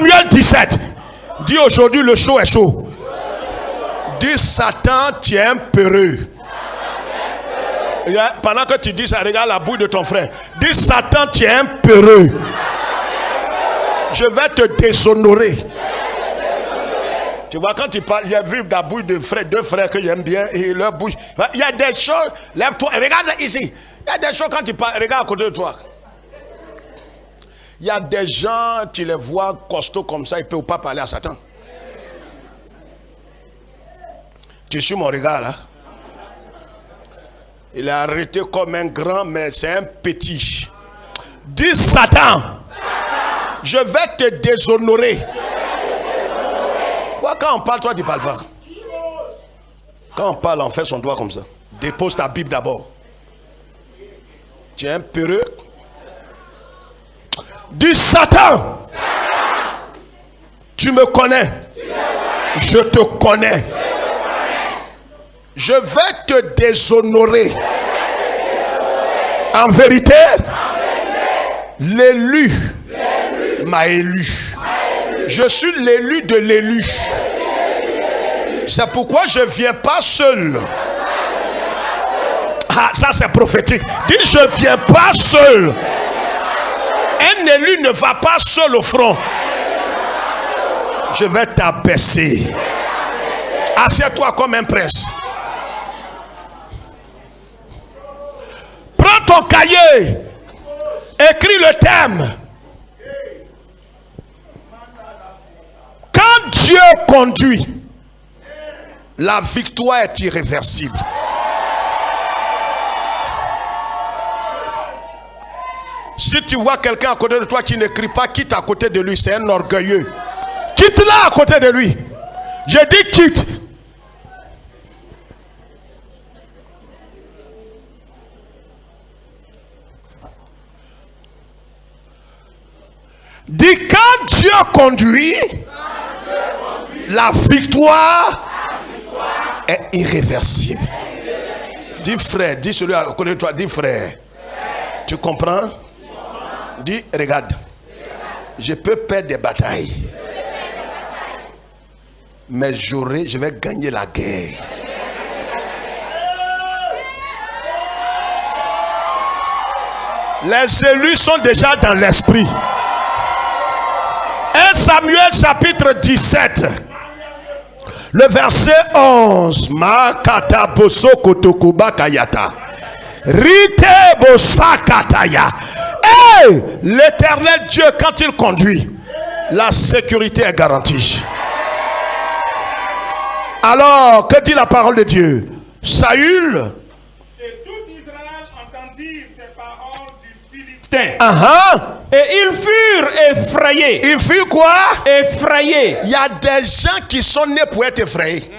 Samuel 17. Dis aujourd'hui le chaud est chaud. Dis Satan, tu es un peureux. Pendant que tu dis ça, regarde la bouille de ton frère. Dis Satan, tu es un peureux. Je vais te déshonorer. Tu vois, quand tu parles, j'ai vu la bouille de frères, deux frères que j'aime bien et leur bouche. Il y a des choses, lève-toi, regarde ici. Il y a des choses quand tu parles, regarde à côté de toi. Il y a des gens, tu les vois costauds comme ça, ils ne peuvent pas parler à Satan. Tu suis mon regard là. Il est arrêté comme un grand, mais c'est un petit. Dis Satan, je vais te déshonorer. Pourquoi quand on parle, toi tu ne parles pas? Quand on parle, on fait son doigt comme ça. Dépose ta Bible d'abord. Tu es un peureux. Dis Satan, tu me connais. Je te connais. Je vais te déshonorer. En vérité, l'élu m'a élu. Je suis l'élu de l'élu. C'est pourquoi je ne viens pas seul. Ah, ça c'est prophétique. Dis, je ne viens pas seul. Un élu ne va pas seul au front. Je vais t'abaisser. Assieds-toi comme un prince. Prends ton cahier. Écris le thème. Quand Dieu conduit, la victoire est irréversible. Si tu vois quelqu'un à côté de toi qui n'écrit pas, quitte à côté de lui, c'est un orgueilleux. Quitte-la à côté de lui. Je dis quitte. Dis quand Dieu conduit, la victoire est irréversible. Dis frère, dis celui à côté de toi, dis frère. Tu comprends? Dis regarde, je peux perdre des batailles, mais je vais gagner la guerre. Les élus sont déjà dans l'esprit. 1 Samuel chapitre 17, le verset 11. Makata boso kotokuba kayata. Rite bosakataya. Hey, l'Éternel Dieu, quand il conduit, la sécurité est garantie. Alors, que dit la parole de Dieu? Saül. Et tout Israël entendit ces paroles du Philistin. Et ils furent effrayés. Ils furent quoi? Effrayés. Il y a des gens qui sont nés pour être effrayés.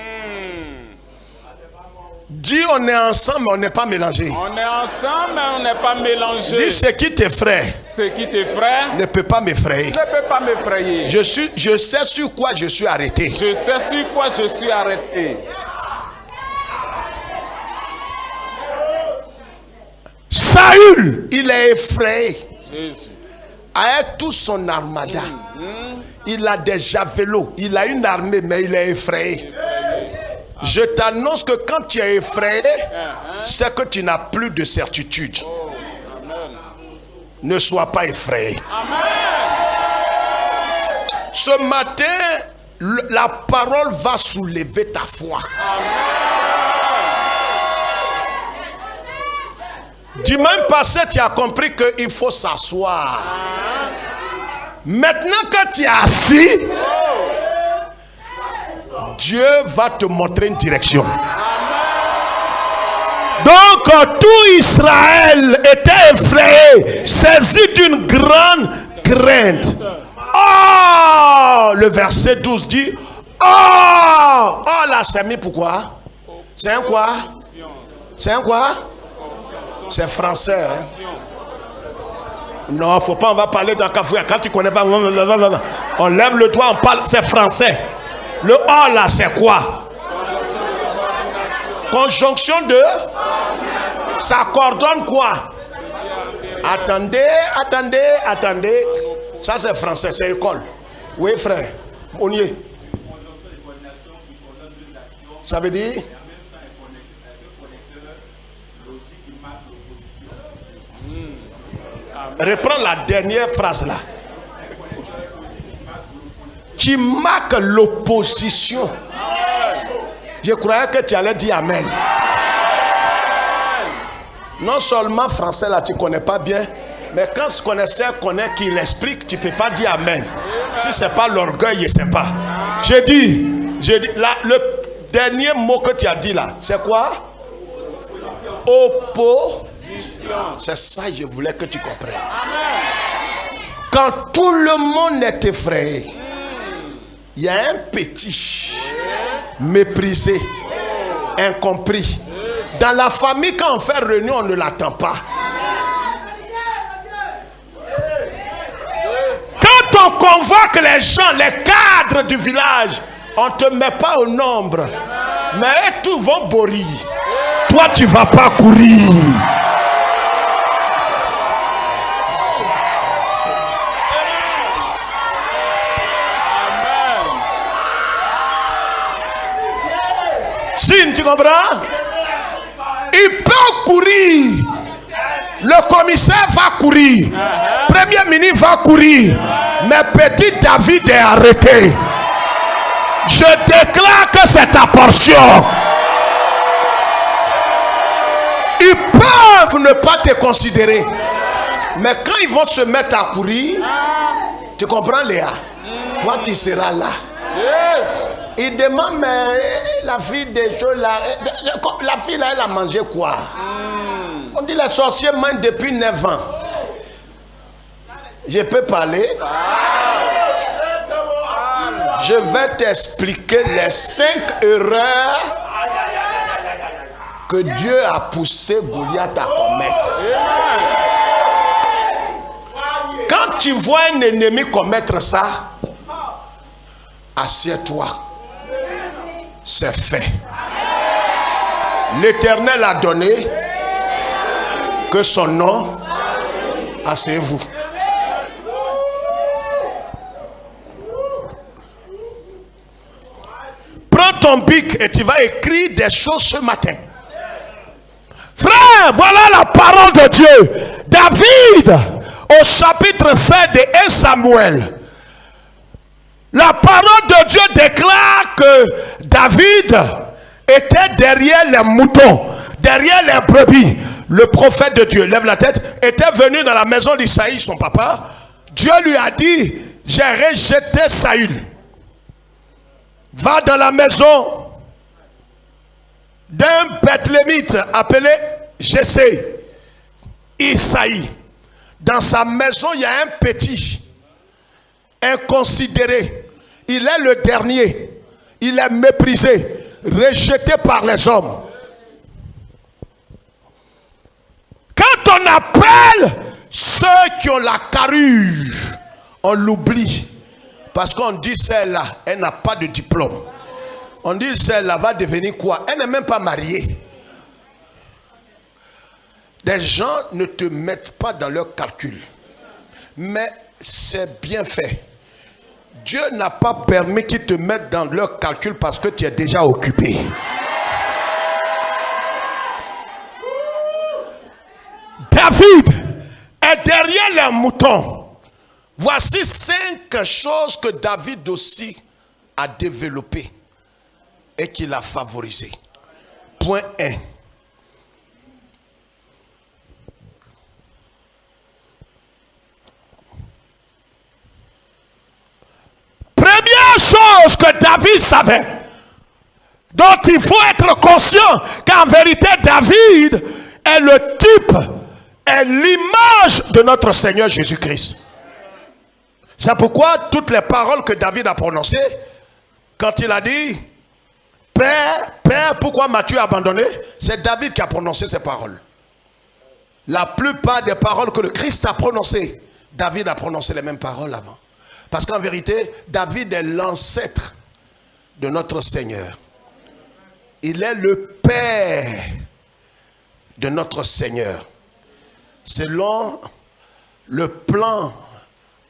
Dis on est ensemble, mais on n'est pas mélangé. On est ensemble, mais on n'est pas mélangé. Dis ce qui t'effraie. Ce qui t'effraie ne peut pas m'effrayer. Ne peut pas m'effrayer. Je sais sur quoi je suis arrêté. Je sais sur quoi je suis arrêté. Saül, il est effrayé. Jésus. Avec tout son armada, il a des javelots, il a une armée, mais il est effrayé. Je t'annonce que quand tu es effrayé, c'est que tu n'as plus de certitude. Ne sois pas effrayé. Amen. Ce matin, la parole va soulever ta foi. Dimanche passé, tu as compris qu'il faut s'asseoir. Maintenant que tu es assis, Dieu va te montrer une direction. Donc tout Israël était effrayé, saisi d'une grande crainte. Oh, le verset 12 dit, oh là c'est mis pourquoi? C'est un quoi? C'est un quoi? C'est français. Hein? Non, faut pas, on va parler d'un cafouillard. Quand tu connais pas, on lève le doigt, on parle, c'est français. Le oh là, c'est quoi? Conjonction de? Ça coordonne quoi? Attendez. Ça c'est français, c'est école. Oui, frère. On y est. Ça veut dire? Reprends la dernière phrase là. Qui marque l'opposition. Je croyais que tu allais dire Amen. Non seulement français là, tu ne connais pas bien, mais quand ce connaisseur connaît qu'il explique, tu ne peux pas dire Amen. Si ce n'est pas l'orgueil, je ne sais pas. J'ai dit là, le dernier mot que tu as dit là, c'est quoi? Opposition. C'est ça que je voulais que tu comprennes. Quand tout le monde est effrayé, il y a un petit méprisé, incompris. Dans la famille, quand on fait réunion, on ne l'attend pas. Quand on convoque les gens, les cadres du village, on ne te met pas au nombre. Mais tous vont bourrir. Toi, tu ne vas pas courir. Si tu comprends? Il peut courir. Le commissaire va courir. Premier ministre va courir. Mais petit David est arrêté. Je déclare que c'est ta portion. Ils peuvent ne pas te considérer. Mais quand ils vont se mettre à courir, tu comprends Léa? Toi tu seras là. Il demande, mais la fille des choses là, la fille là, elle a mangé quoi? On dit les sorciers mangent depuis 9 ans. Je peux parler? Je vais t'expliquer les 5 erreurs que Dieu a poussé Goliath à commettre. Quand tu vois un ennemi commettre ça, assieds-toi. C'est fait. L'Éternel a donné. Que son nom. Asseyez-vous. Prends ton bic et tu vas écrire des choses ce matin. Frère, voilà la parole de Dieu. David, au chapitre 7 de 1 Samuel. La parole de Dieu déclare que David était derrière les moutons, derrière les brebis. Le prophète de Dieu, lève la tête, était venu dans la maison d'Isaïe, son papa. Dieu lui a dit, j'ai rejeté Saül. Va dans la maison d'un Bethlémite appelé Jessé, Isaïe. Dans sa maison, il y a un petit, inconsidéré. Il est le dernier. Il est méprisé, rejeté par les hommes. Quand on appelle ceux qui ont la carrure, on l'oublie. Parce qu'on dit celle-là, elle n'a pas de diplôme. On dit celle-là va devenir quoi? Elle n'est même pas mariée. Des gens ne te mettent pas dans leur calcul. Mais c'est bien fait. Dieu n'a pas permis qu'ils te mettent dans leur calcul parce que tu es déjà occupé. David est derrière les moutons. Voici 5 choses que David aussi a développées et qu'il a favorisées. Point 1. Première chose que David savait, dont il faut être conscient qu'en vérité David est le type, est l'image de notre Seigneur Jésus-Christ. C'est pourquoi toutes les paroles que David a prononcées, quand il a dit Père, Père, pourquoi m'as-tu abandonné? C'est David qui a prononcé ces paroles. La plupart des paroles que le Christ a prononcées, David a prononcé les mêmes paroles avant. Parce qu'en vérité, David est l'ancêtre de notre Seigneur. Il est le Père de notre Seigneur. Selon le plan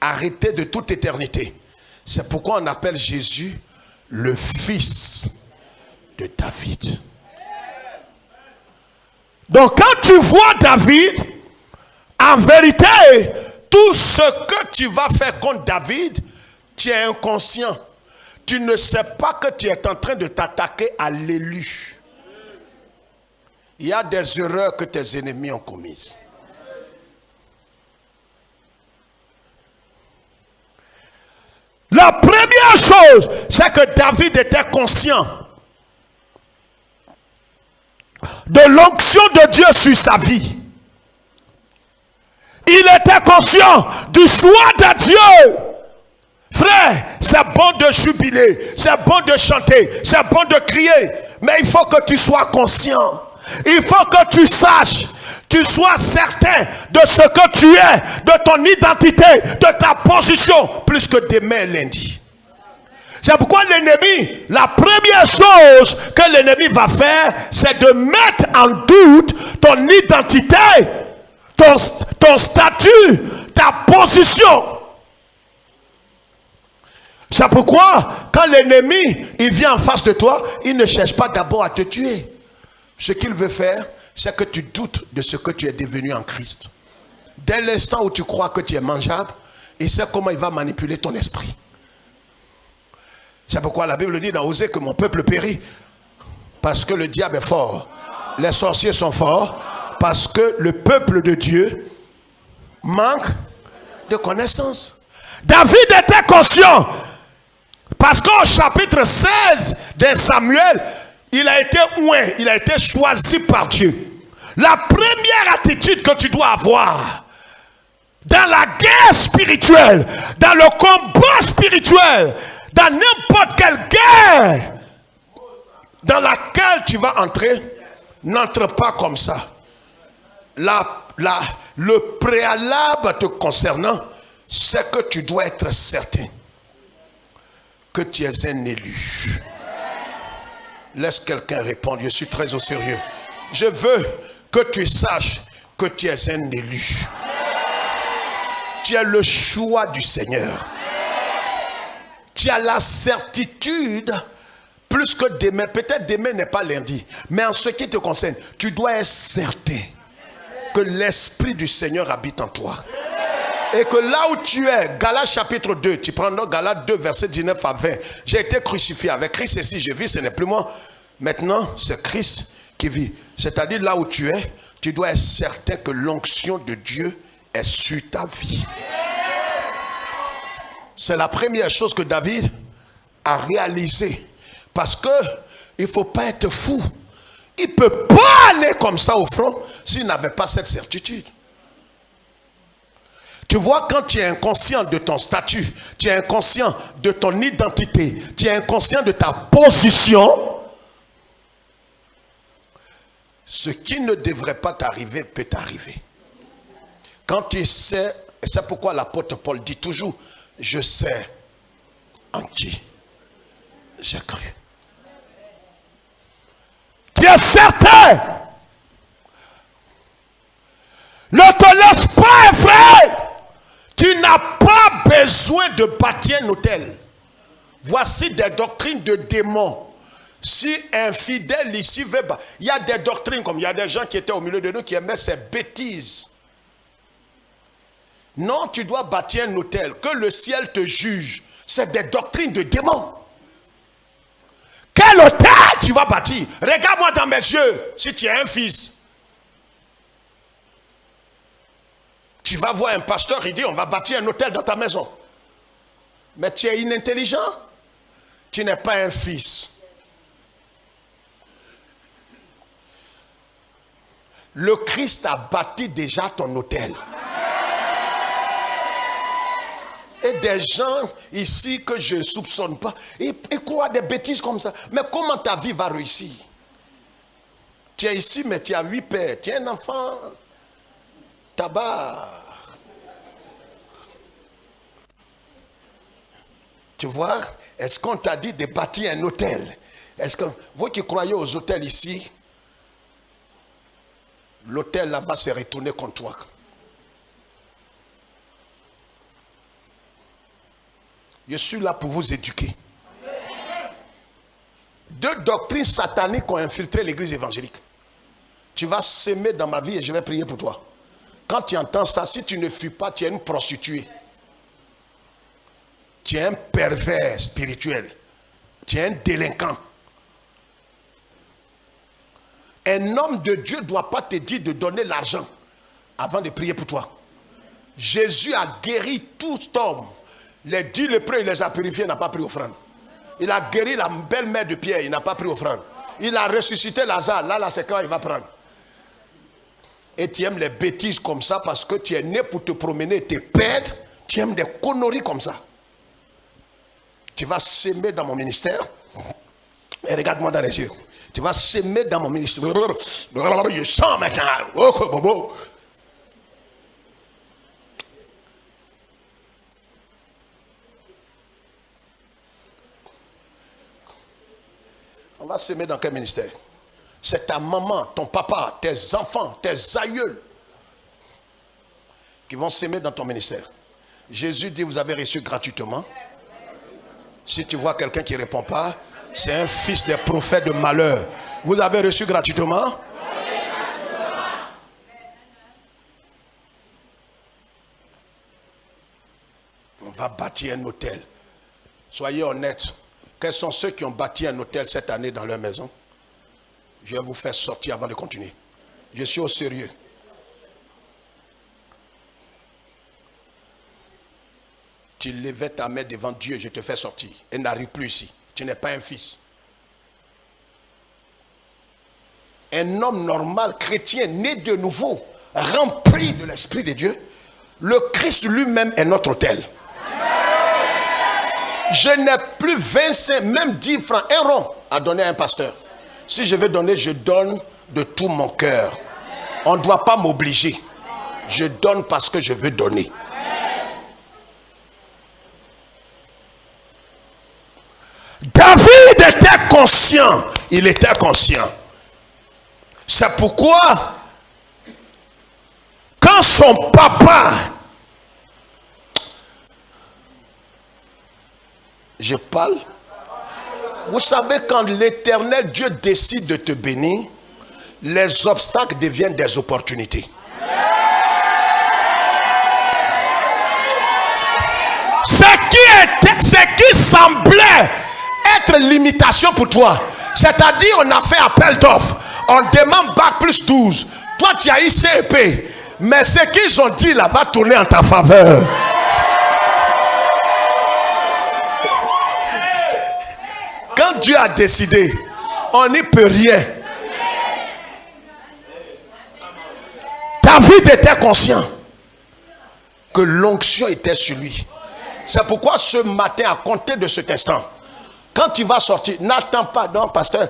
arrêté de toute éternité. C'est pourquoi on appelle Jésus le fils de David. Donc quand tu vois David, en vérité, tout ce que tu vas faire contre David, tu es inconscient. Tu ne sais pas que tu es en train de t'attaquer à l'élu. Il y a des erreurs que tes ennemis ont commises. La première chose, c'est que David était conscient de l'onction de Dieu sur sa vie. Il était conscient du choix de Dieu. Frère, c'est bon de jubiler, c'est bon de chanter, c'est bon de crier, mais il faut que tu sois conscient. Il faut que tu saches, tu sois certain de ce que tu es, de ton identité, de ta position, plus que demain et lundi. C'est pourquoi l'ennemi, la première chose que l'ennemi va faire, c'est de mettre en doute ton identité, ton statut, ta position. C'est pourquoi, quand l'ennemi, il vient en face de toi, il ne cherche pas d'abord à te tuer. Ce qu'il veut faire, c'est que tu doutes de ce que tu es devenu en Christ. Dès l'instant où tu crois que tu es mangeable, il sait comment il va manipuler ton esprit. C'est pourquoi la Bible dit dans Osée que mon peuple périt. Parce que le diable est fort. Les sorciers sont forts. Parce que le peuple de Dieu manque de connaissance. David était conscient. Parce qu'au chapitre 16 de Samuel, il a été oint, il a été choisi par Dieu. La première attitude que tu dois avoir dans la guerre spirituelle, dans le combat spirituel, dans n'importe quelle guerre dans laquelle tu vas entrer, n'entre pas comme ça. Le préalable te concernant, c'est que tu dois être certain que tu es un élu. Laisse quelqu'un répondre, je suis très au sérieux. Je veux que tu saches que tu es un élu. Tu as le choix du Seigneur. Tu as la certitude, plus que demain, peut-être demain n'est pas lundi, mais en ce qui te concerne, tu dois être certain que l'Esprit du Seigneur habite en toi. Et que là où tu es, Galates chapitre 2, tu prends donc Galates 2, verset 19 à 20. J'ai été crucifié avec Christ et si je vis, ce n'est plus moi. Maintenant, c'est Christ qui vit. C'est-à-dire là où tu es, tu dois être certain que l'onction de Dieu est sur ta vie. C'est la première chose que David a réalisé. Parce que il ne faut pas être fou. Il ne peut pas aller comme ça au front s'il n'avait pas cette certitude. Tu vois, quand tu es inconscient de ton statut, tu es inconscient de ton identité, tu es inconscient de ta position, ce qui ne devrait pas t'arriver peut t'arriver. Quand tu sais, et c'est pourquoi l'apôtre Paul dit toujours, je sais en qui j'ai cru. Tu es certain. Ne te laisse pas effrayer. Tu n'as pas besoin de bâtir un hôtel. Voici des doctrines de démons. Si un fidèle ici veut... Il y a des doctrines comme il y a des gens qui étaient au milieu de nous qui aimaient ces bêtises. Non, tu dois bâtir un hôtel. Que le ciel te juge. C'est des doctrines de démons. Quel hôtel tu vas bâtir? Regarde-moi dans mes yeux si tu es un fils. Tu vas voir un pasteur, il dit on va bâtir un hôtel dans ta maison. Mais tu es inintelligent. Tu n'es pas un fils. Le Christ a bâti déjà ton hôtel. Et des gens ici que je ne soupçonne pas, ils croient des bêtises comme ça. Mais comment ta vie va réussir? Tu es ici, mais tu as 8 pères. Tu es un enfant tabac. Tu vois, est-ce qu'on t'a dit de bâtir un hôtel? Est-ce que vous qui croyez aux hôtels ici, l'hôtel là-bas s'est retourné contre toi? Je suis là pour vous éduquer. 2 doctrines sataniques ont infiltré l'église évangélique. Tu vas s'aimer dans ma vie et je vais prier pour toi. Quand tu entends ça, si tu ne fuis pas, tu es une prostituée. Tu es un pervers spirituel. Tu es un délinquant. Un homme de Dieu ne doit pas te dire de donner l'argent avant de prier pour toi. Jésus a guéri tout homme. Les 10 lépreux, il les a purifiés, il n'a pas pris offrande. Il a guéri la belle-mère de Pierre, il n'a pas pris offrande. Il a ressuscité Lazare, là c'est quand il va prendre. Et tu aimes les bêtises comme ça parce que tu es né pour te promener et te perdre. Tu aimes des conneries comme ça. Tu vas s'aimer dans mon ministère. Et regarde-moi dans les yeux. Tu vas s'aimer dans mon ministère. Je sens maintenant. On va s'aimer dans quel ministère? C'est ta maman, ton papa, tes enfants, tes aïeuls qui vont s'aimer dans ton ministère. Jésus dit, vous avez reçu gratuitement. Si tu vois quelqu'un qui ne répond pas, c'est un fils des prophètes de malheur. Vous avez reçu gratuitement? On va bâtir un hôtel. Soyez honnêtes. Quels sont ceux qui ont bâti un hôtel cette année dans leur maison? Je vais vous faire sortir avant de continuer. Je suis au sérieux. Tu levais ta main devant Dieu, je te fais sortir. Et n'arrive plus ici. Tu n'es pas un fils. Un homme normal, chrétien, né de nouveau, rempli de l'Esprit de Dieu, le Christ lui-même est notre autel. Je n'ai plus 25, même 10 francs, 1 rond à donner à un pasteur. Si je veux donner, je donne de tout mon cœur. On ne doit pas m'obliger. Je donne parce que je veux donner. David était conscient. Il était conscient. C'est pourquoi, quand son papa... Je parle. Vous savez, quand l'Éternel Dieu décide de te bénir, les obstacles deviennent des opportunités. Ce qui semblait être limitation pour toi, c'est-à-dire on a fait appel d'offres, on demande bac plus 12, toi tu as eu CEP, mais ce qu'ils ont dit là va tourner en ta faveur. Quand Dieu a décidé, on n'y peut rien. David était conscient que l'onction était sur lui. C'est pourquoi ce matin, à compter de cet instant, quand tu vas sortir, n'attends pas, non, pasteur,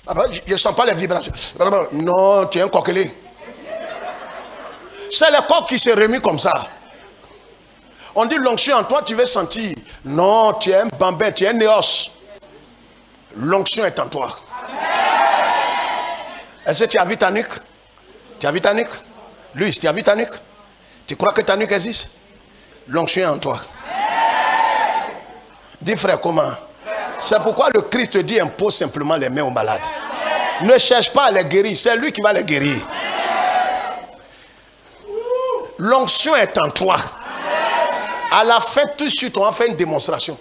je ne sens pas les vibrations. Non, tu es un coquelier. C'est le corps qui s'est remis comme ça. On dit l'onction en toi, tu veux sentir. Non, tu es un bambin, tu es un néos. L'onction est en toi. Est-ce que tu as vu ta nuque? Tu as vu ta nuque? Louis, tu as vu ta nuque? Tu crois que ta nuque existe? L'onction est en toi. Dis frère, comment? C'est pourquoi le Christ te dit impose simplement les mains aux malades. Ne cherche pas à les guérir, c'est lui qui va les guérir. L'onction est en toi. À la fin, tout de suite, on va faire une démonstration.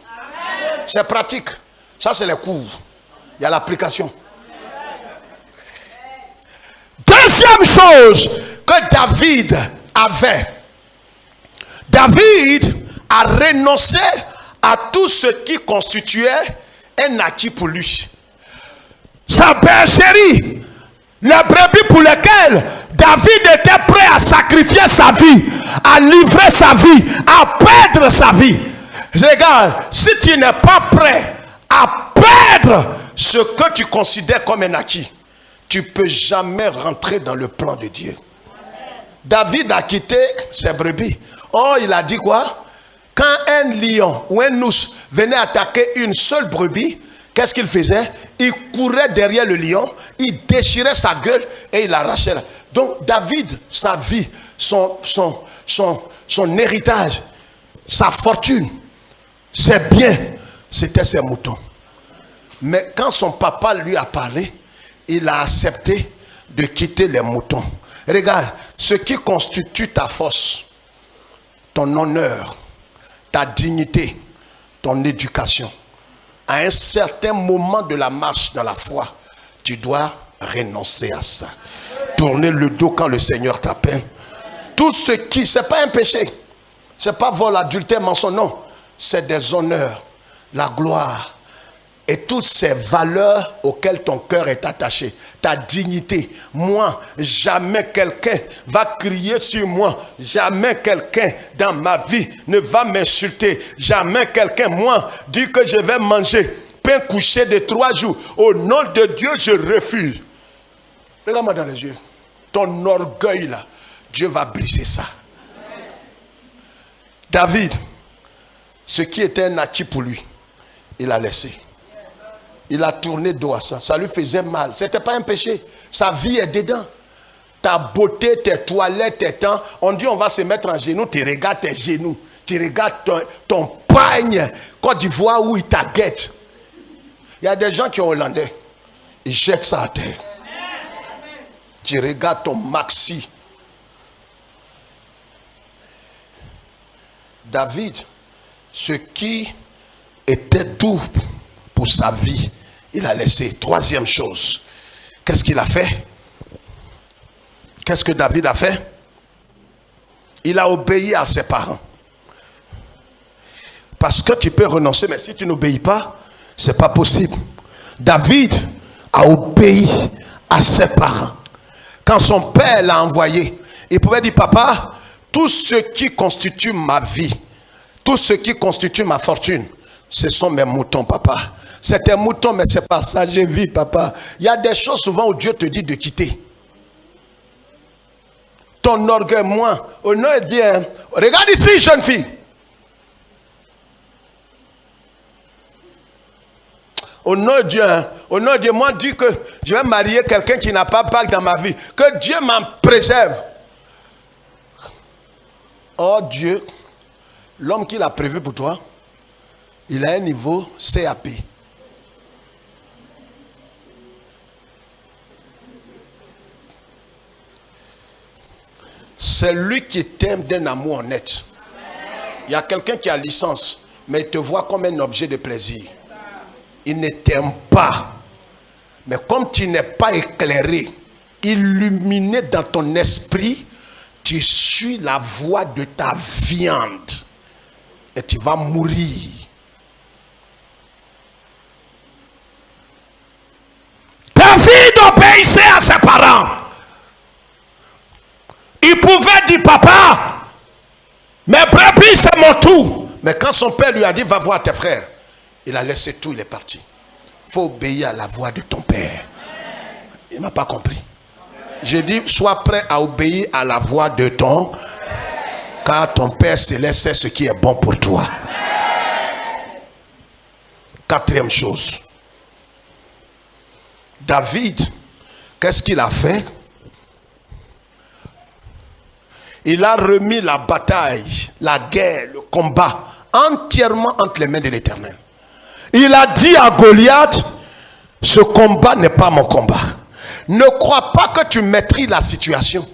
C'est pratique. Ça, c'est les cours. Il y a l'application. Deuxième chose que David avait. David a renoncé à tout ce qui constituait un acquis pour lui. Sa bergerie, les brebis pour lesquelles David était prêt à sacrifier sa vie, à livrer sa vie, à perdre sa vie. Regarde, si tu n'es pas prêt à perdre ce que tu considères comme un acquis, tu ne peux jamais rentrer dans le plan de Dieu. David a quitté ses brebis. Oh, il a dit quoi? Quand un lion ou un ours venait attaquer une seule brebis, qu'est-ce qu'il faisait? Il courait derrière le lion, il déchirait sa gueule et il arrachait. Donc David, sa vie, son héritage, sa fortune, C'est bien, c'était ses moutons. Mais quand son papa lui a parlé, il a accepté de quitter les moutons. Regarde, ce qui constitue ta force, ton honneur, ta dignité, ton éducation, à un certain moment de la marche dans la foi, tu dois renoncer à ça. Tourner le dos quand le Seigneur t'appelle. Tout ce qui, c'est pas un péché. C'est pas vol, adultère, mensonge, non. C'est des honneurs, la gloire et toutes ces valeurs auxquelles ton cœur est attaché. Ta dignité. Moi, jamais quelqu'un va crier sur moi. Jamais quelqu'un dans ma vie ne va m'insulter. Jamais quelqu'un, moi, dit que je vais manger pain couché de 3 jours. Au nom de Dieu, je refuse. Regarde-moi dans les yeux. Ton orgueil là, Dieu va briser ça. David, ce qui était un acquis pour lui, il a laissé. Il a tourné dos à ça. Ça lui faisait mal. Ce n'était pas un péché. Sa vie est dedans. Ta beauté, tes toilettes, tes temps. On dit on va se mettre en genoux. Tu regardes tes genoux. Tu regardes ton pagne. Côte d'Ivoire où il t'aguette. Il y a des gens qui sont hollandais. Ils jettent ça à terre. Tu regardes ton maxi. David, ce qui était tout pour sa vie, il a laissé. Troisième chose, qu'est-ce qu'il a fait? Qu'est-ce que David a fait? Il a obéi à ses parents. Parce que tu peux renoncer, mais si tu n'obéis pas, c'est pas possible. David a obéi à ses parents. Quand son père l'a envoyé, il pouvait dire, papa, tout ce qui constitue ma vie, tout ce qui constitue ma fortune, ce sont mes moutons, papa. C'est tes moutons, mais c'est passager, vie, papa. Il y a des choses souvent où Dieu te dit de quitter. Ton orgueil, moi, au nom de Dieu, regarde ici, jeune fille. Au nom de Dieu, moi, dis que je vais marier quelqu'un qui n'a pas Pâques dans ma vie. Que Dieu m'en préserve. Oh Dieu, l'homme qu'il a prévu pour toi, il a un niveau CAP. C'est lui qui t'aime d'un amour honnête. Il y a quelqu'un qui a licence, mais il te voit comme un objet de plaisir. Il ne t'aime pas. Mais comme tu n'es pas éclairé, illuminé dans ton esprit, tu suis la voie de ta viande. Et tu vas mourir. David obéissait à ses parents. Il pouvait dire, papa, mes brebis c'est mon tout. Mais quand son père lui a dit, va voir tes frères, il a laissé tout, il est parti. Il faut obéir à la voix de ton père. Il ne m'a pas compris. J'ai dit, sois prêt à obéir à la voix de ton père. Car ton Père Céleste sait ce qui est bon pour toi. Quatrième chose. David, qu'est-ce qu'il a fait? Il a remis la bataille, la guerre, le combat entièrement entre les mains de l'Éternel. Il a dit à Goliath, ce combat n'est pas mon combat. Ne crois pas que tu maîtrises la situation.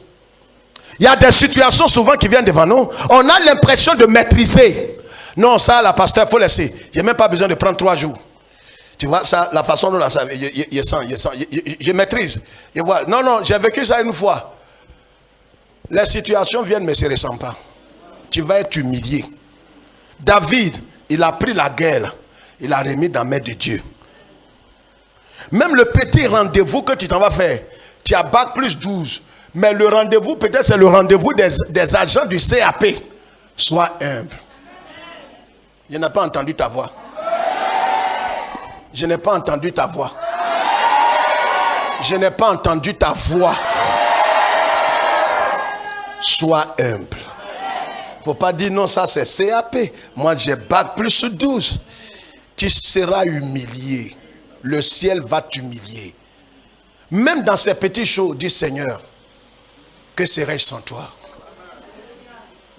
Il y a des situations souvent qui viennent devant nous. On a l'impression de maîtriser. Non, ça, la pasteur, il faut laisser. Je n'ai même pas besoin de prendre 3 jours. Tu vois, ça, la façon dont je maîtrise. Non, j'ai vécu ça une fois. Les situations viennent, mais ça ne ressemble pas. Tu vas être humilié. David, il a pris la guerre. Il a remis dans la main de Dieu. Même le petit rendez-vous que tu t'en vas faire, tu as bac plus 12. Mais le rendez-vous, peut-être c'est le rendez-vous des agents du CAP. Sois humble. Je n'ai pas entendu ta voix. Je n'ai pas entendu ta voix. Je n'ai pas entendu ta voix. Sois humble. Il ne faut pas dire non, ça c'est CAP. Moi j'ai bac plus 12. Tu seras humilié. Le ciel va t'humilier. Même dans ces petites choses, dis Seigneur, que serais-je sans toi?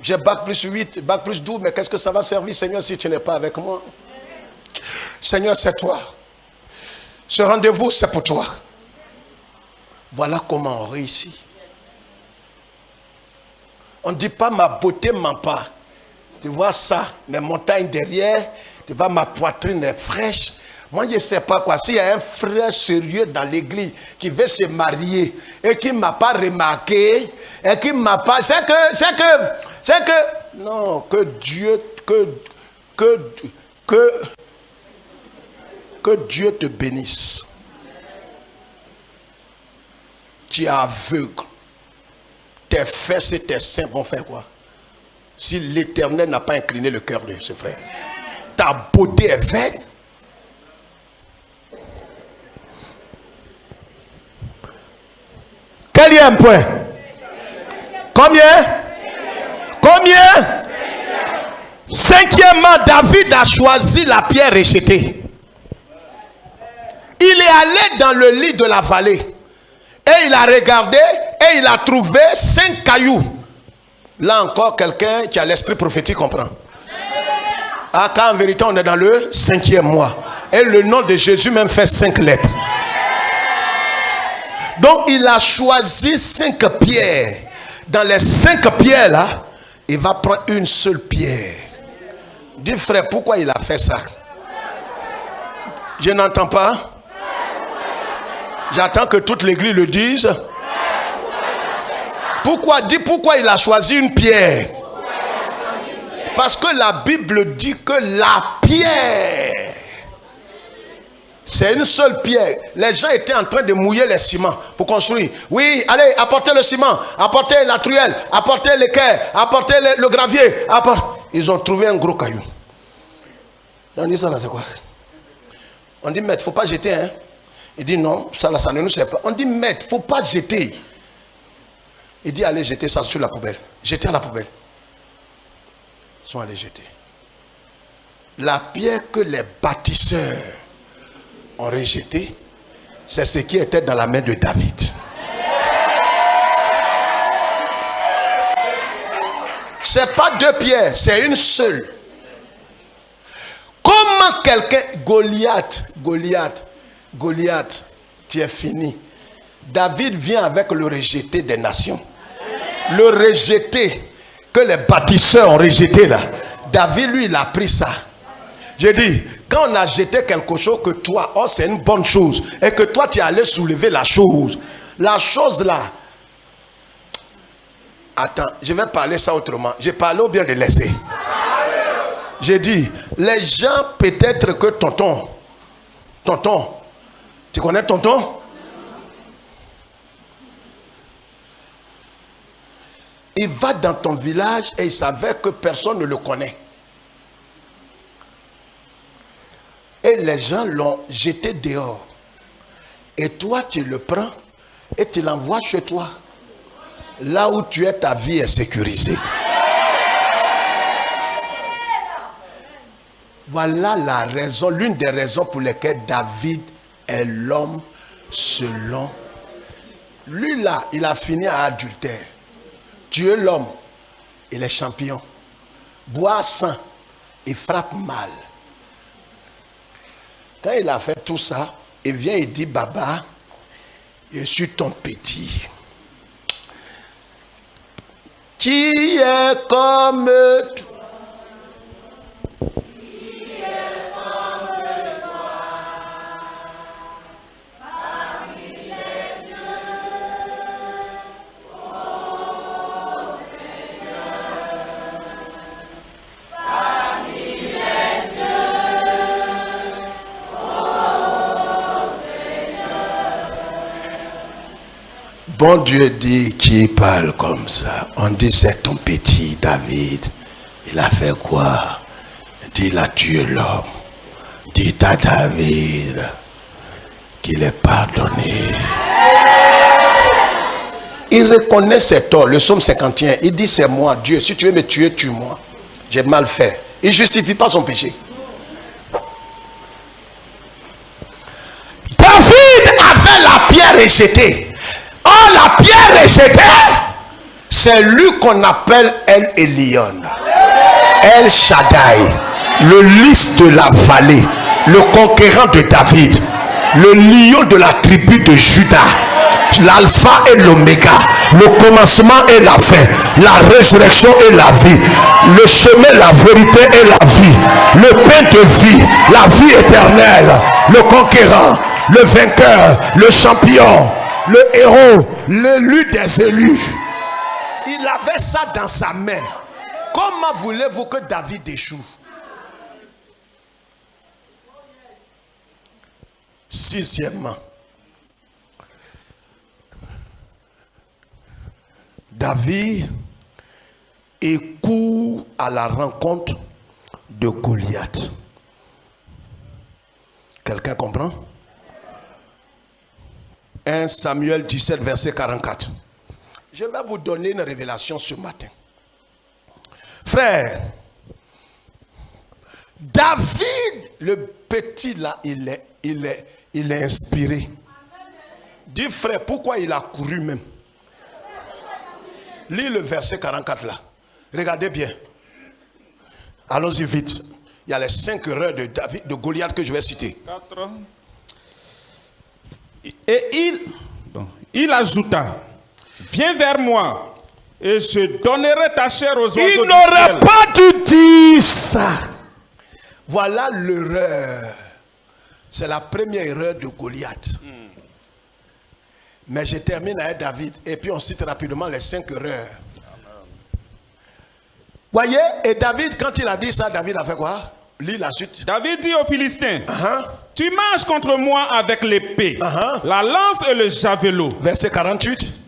J'ai bac plus 8, bac plus 12, mais qu'est-ce que ça va servir, Seigneur, si tu n'es pas avec moi? Seigneur, c'est toi. Ce rendez-vous, c'est pour toi. Voilà comment on réussit. On ne dit pas ma beauté ment pas. Tu vois ça, mes montagnes derrière, tu vois ma poitrine est fraîche. Moi, je ne sais pas quoi. S'il y a un frère sérieux dans l'église qui veut se marier et qui ne m'a pas remarqué, et qui ne m'a pas... C'est que... Non, que Dieu... Que Dieu te bénisse. Tu es aveugle. Tes fesses et tes seins vont faire quoi? Si l'Éternel n'a pas incliné le cœur de ce frère. Ta beauté est vaine. Quatrième point. Combien? Combien? Cinquièmement, David a choisi la pierre rejetée. Il est allé dans le lit de la vallée. Et il a regardé et il a trouvé 5 cailloux. Là encore, quelqu'un qui a l'esprit prophétique comprend. Ah, car en vérité, on est dans le 5e mois. Et le nom de Jésus même fait 5 lettres. Donc, il a choisi 5 pierres. Dans les 5 pierres là, il va prendre une seule pierre. Dis frère, pourquoi il a fait ça? Je n'entends pas. J'attends que toute l'église le dise. Pourquoi? Dis pourquoi il a choisi une pierre. Parce que la Bible dit que la pierre, c'est une seule pierre. Les gens étaient en train de mouiller les ciments pour construire. Oui, allez, apportez le ciment, apportez la truelle, apportez l'équerre, apportez le gravier. Ils ont trouvé un gros caillou. On dit ça là, c'est quoi? On dit maître, il ne faut pas jeter, hein? Il dit non, ça là, ça ne nous sert pas. On dit maître, il ne faut pas jeter. Il dit allez jeter ça sur la poubelle. Jetez à la poubelle. Ils sont allés jeter. La pierre que les bâtisseurs ont rejetée, c'est ce qui était dans la main de David. C'est pas 2 pierres, c'est une seule. Comment quelqu'un, Goliath, tu es fini. David vient avec le rejeté des nations. Le rejeté que les bâtisseurs ont rejeté là. David, lui, il a pris ça. J'ai dit, quand on a jeté quelque chose que toi, oh, c'est une bonne chose, et que toi, tu es allé soulever la chose là. Attends, je vais parler ça autrement. J'ai parlé ou bien de laisser. J'ai dit, les gens, peut-être que tonton, tu connais tonton? Il va dans ton village et il savait que personne ne le connaît. Et les gens l'ont jeté dehors. Et toi, tu le prends et tu l'envoies chez toi. Là où tu es, ta vie est sécurisée. Voilà la raison, l'une des raisons pour lesquelles David est l'homme selon. Lui là, il a fini à adultère. Tuer l'homme, il est champion. Boire sang, il frappe mal. Quand il a fait tout ça, il vient et dit, Baba, je suis ton petit. Qui est comme toi? Bon Dieu dit qui parle comme ça. On dit c'est ton petit David. Il a fait quoi? Dit il a tué l'homme. Dit à David qu'il est pardonné. Il reconnaît ses torts. Le psaume 51, il dit c'est moi Dieu. Si tu veux me tuer, tue-moi. J'ai mal fait. Il ne justifie pas son péché. David avait la pierre rejetée. Oh, la pierre rejetée, C'est lui qu'on appelle El Elyon, El Shaddai, le lys de la vallée, le conquérant de David, le lion de la tribu de Juda, l'alpha et l'oméga, le commencement et la fin, la résurrection et la vie, le chemin, la vérité et la vie, le pain de vie, la vie éternelle, le conquérant, le vainqueur, le champion, le héros, l'élu des élus. Il avait ça dans sa main. Comment voulez-vous que David échoue? Sixièmement, David court à la rencontre de Goliath. Quelqu'un comprend? 1 Samuel 17, verset 44. Je vais vous donner une révélation ce matin. Frère, David, le petit là, il est inspiré. Dis frère, pourquoi il a couru même? Lis le verset 44 là. Regardez bien. Allons-y vite. Il y a les 5 erreurs de Goliath que je vais citer. 4. Et il ajouta, viens vers moi et je donnerai ta chair aux oiseaux du ciel. Il n'aurait pas dû dire ça. Voilà l'erreur. C'est la première erreur de Goliath. Mais je termine avec David et puis on cite rapidement les 5 erreurs. Voyez, et David, quand il a dit ça, David a fait quoi? Lis la suite. David dit aux Philistins, tu marches contre moi avec l'épée, la lance et le javelot. Verset 48.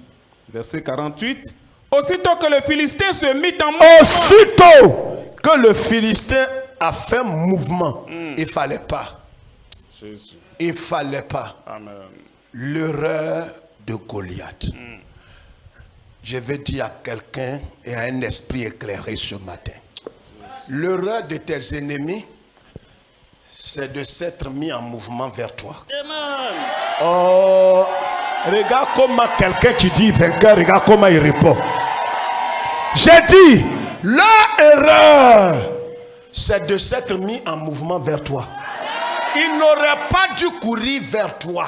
Verset 48. Aussitôt que le Philistin se mit en mouvement. Aussitôt que le Philistin a fait mouvement, il ne fallait pas. Jésus. Il ne fallait pas. Amen. L'erreur de Goliath. Je vais dire à quelqu'un et à un esprit éclairé ce matin. L'erreur de tes ennemis, c'est de s'être mis en mouvement vers toi. Amen. Oh, regarde comment quelqu'un qui dit vainqueur, regarde comment il répond. J'ai dit, leur erreur, c'est de s'être mis en mouvement vers toi. Il n'aurait pas dû courir vers toi.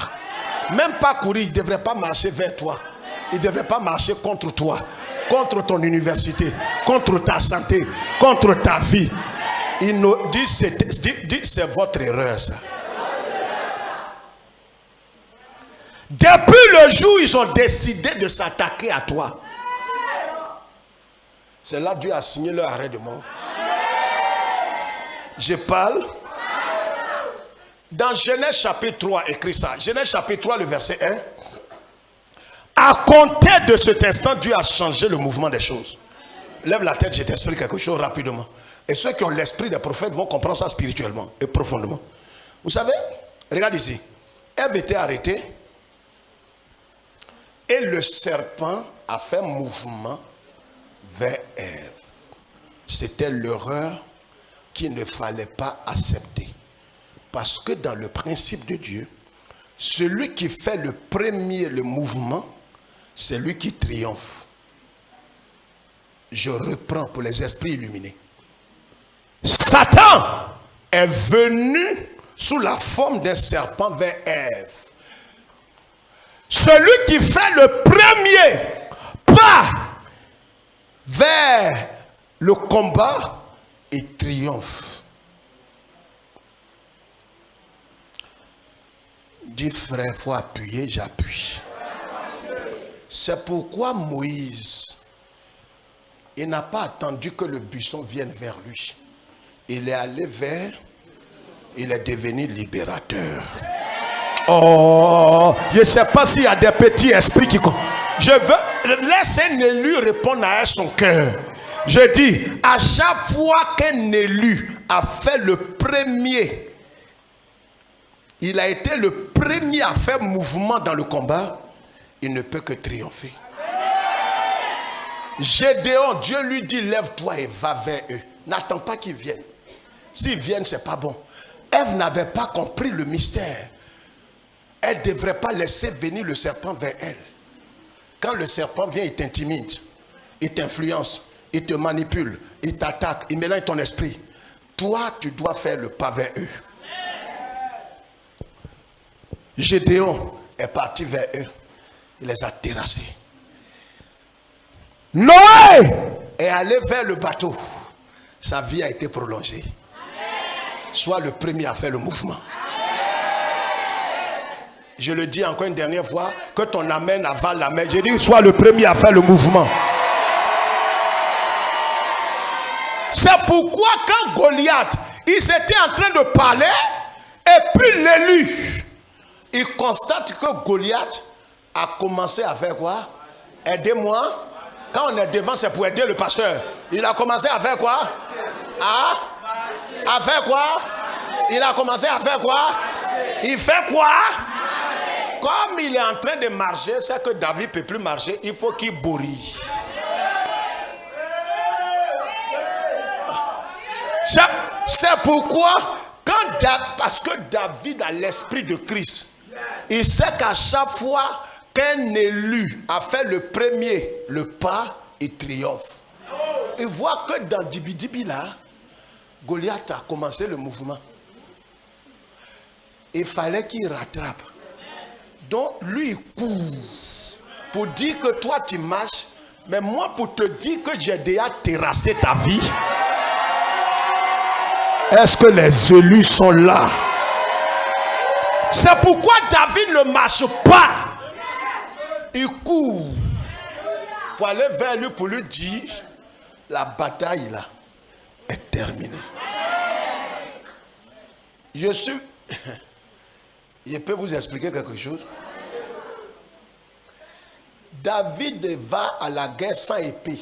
Même pas courir, il ne devrait pas marcher vers toi. Il ne devrait pas marcher contre toi, contre ton université, contre ta santé, contre ta vie. Il nous dit, c'est votre erreur ça. Depuis le jour où ils ont décidé de s'attaquer à toi, c'est là que Dieu a signé leur arrêt de mort. Je parle. Dans Genèse chapitre 3, écrit ça. Genèse chapitre 3, le verset 1. À compter de cet instant, Dieu a changé le mouvement des choses. Lève la tête, je t'explique quelque chose rapidement. Et ceux qui ont l'esprit des prophètes vont comprendre ça spirituellement et profondément. Vous savez, regarde ici. Ève était arrêtée. Et le serpent a fait mouvement vers Ève. C'était l'erreur qu'il ne fallait pas accepter. Parce que dans le principe de Dieu, celui qui fait le premier le mouvement, c'est lui qui triomphe. Je reprends pour les esprits illuminés. Satan est venu sous la forme d'un serpent vers Ève. Celui qui fait le premier pas vers le combat, il triomphe. Dis frère, il faut appuyer, j'appuie. C'est pourquoi Moïse, il n'a pas attendu que le buisson vienne vers lui. Il est allé vers, il est devenu libérateur. Oh, je ne sais pas s'il y a des petits esprits qui... Je veux, laisse un élu répondre à son cœur. Je dis, à chaque fois qu'un élu a fait le premier, il a été le premier à faire mouvement dans le combat, il ne peut que triompher. Gédéon, Dieu lui dit, lève-toi et va vers eux. N'attends pas qu'ils viennent. S'ils viennent, c'est pas bon. Ève n'avait pas compris le mystère. Elle ne devrait pas laisser venir le serpent vers elle. Quand le serpent vient, il t'intimide. ils t'influencent, ils te manipulent, ils t'attaquent, ils mélangent ton esprit. Toi, tu dois faire le pas vers eux. Gédéon est parti vers eux. Il les a terrassés. Noé est allé vers le bateau. Sa vie a été prolongée. Sois le premier à faire le mouvement. Je le dis encore une dernière fois, que ton amen avale la mer. Je dis, sois le premier à faire le mouvement. C'est pourquoi quand Goliath, ils étaient en train de parler, et puis l'élu, il constate que Goliath a commencé à faire quoi? Aidez-moi. Quand on est devant, c'est pour aider le pasteur. Il a commencé à faire quoi? À faire quoi? Il a commencé à faire quoi? Il fait quoi? Comme il est en train de marcher, c'est que David ne peut plus marcher, il faut qu'il bourrie. C'est pourquoi, parce que David a l'esprit de Christ, il sait qu'à chaque fois qu'un élu a fait le premier, le pas, il triomphe. Il voit que dans Dibidibi là, Goliath a commencé le mouvement. Il fallait qu'il rattrape. Donc lui il court pour dire que toi tu marches, mais moi pour te dire que j'ai déjà terrassé ta vie. Est-ce que les élus sont là? C'est pourquoi David ne marche pas. Il court pour aller vers lui pour lui dire la bataille là est terminée. Je peux vous expliquer quelque chose. David va à la guerre sans épée.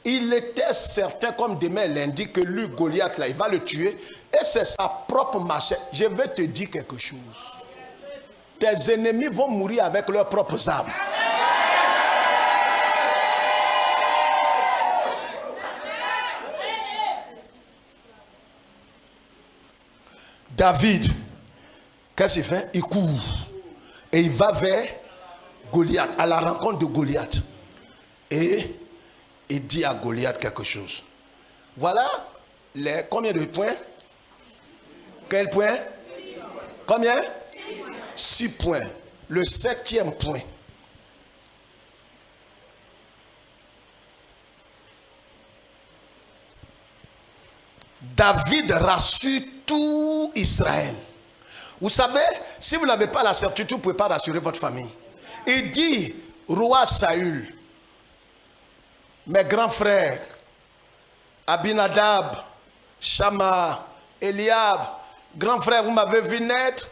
Il était certain, comme demain l'indique, que lui, Goliath, là, il va le tuer. Et c'est sa propre machette. Je vais te dire quelque chose. Tes ennemis vont mourir avec leurs propres armes. David, qu'est-ce qu'il fait? Il court. Et il va vers Goliath, à la rencontre de Goliath. Et il dit à Goliath quelque chose. Voilà les combien de points? Quel point? Combien? 6 points. Le 7e point. David rassure tout Israël. Vous savez, si vous n'avez pas la certitude, vous ne pouvez pas rassurer votre famille. Il dit, roi Saül, mes grands frères, Abinadab, Shama, Eliab, grands frères, vous m'avez vu naître,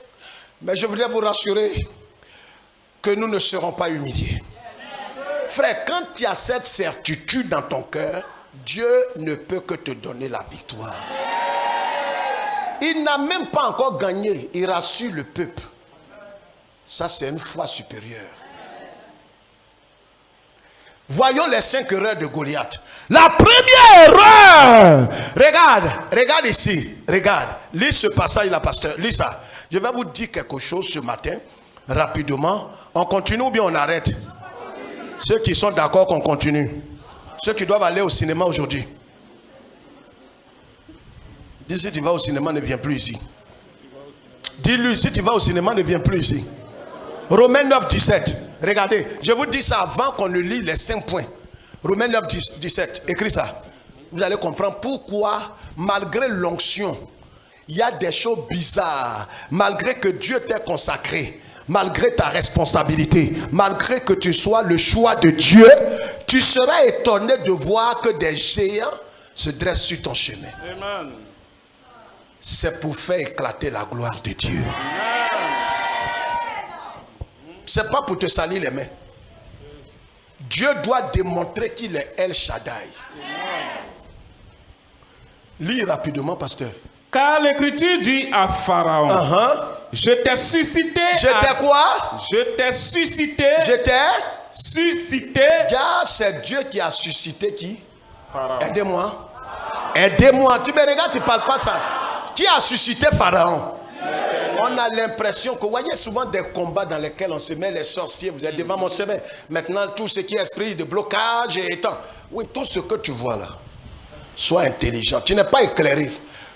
mais je voudrais vous rassurer que nous ne serons pas humiliés. Frère, quand tu as cette certitude dans ton cœur, Dieu ne peut que te donner la victoire. Il n'a même pas encore gagné, il rassure le peuple. Ça, c'est une foi supérieure. Voyons les 5 erreurs de Goliath. La première erreur, regarde ici, regarde, lis ce passage là, pasteur, lis ça. Je vais vous dire quelque chose ce matin, rapidement. On continue ou bien on arrête? Ceux qui sont d'accord qu'on continue. Ceux qui doivent aller au cinéma aujourd'hui. Dis, si tu vas au cinéma, ne viens plus ici. Dis-lui, si tu vas au cinéma, ne viens plus ici. Romains 9, 17. Regardez, je vous dis ça avant qu'on ne lit les 5 points. Romains 9, 17. Écris ça. Vous allez comprendre pourquoi, malgré l'onction, il y a des choses bizarres. Malgré que Dieu t'ait consacré, malgré ta responsabilité, malgré que tu sois le choix de Dieu, tu seras étonné de voir que des géants se dressent sur ton chemin. Amen. C'est pour faire éclater la gloire de Dieu. C'est pas pour te salir les mains. Dieu doit démontrer qu'il est El Shaddai. Lis rapidement, pasteur. Car l'Écriture dit à Pharaon, je t'ai suscité. J'étais quoi? Je t'ai suscité. Suscité. C'est Dieu qui a suscité qui? Pharaon. Aidez-moi. Aidez-moi. Tu me regardes, tu ne parles pas ça. Qui a suscité Pharaon? On a l'impression que, vous voyez souvent des combats dans lesquels on se met les sorciers, vous êtes devant mon chemin. Maintenant, tout ce qui est esprit de blocage et étant. Oui, tout ce que tu vois là, sois intelligent. Tu n'es pas éclairé.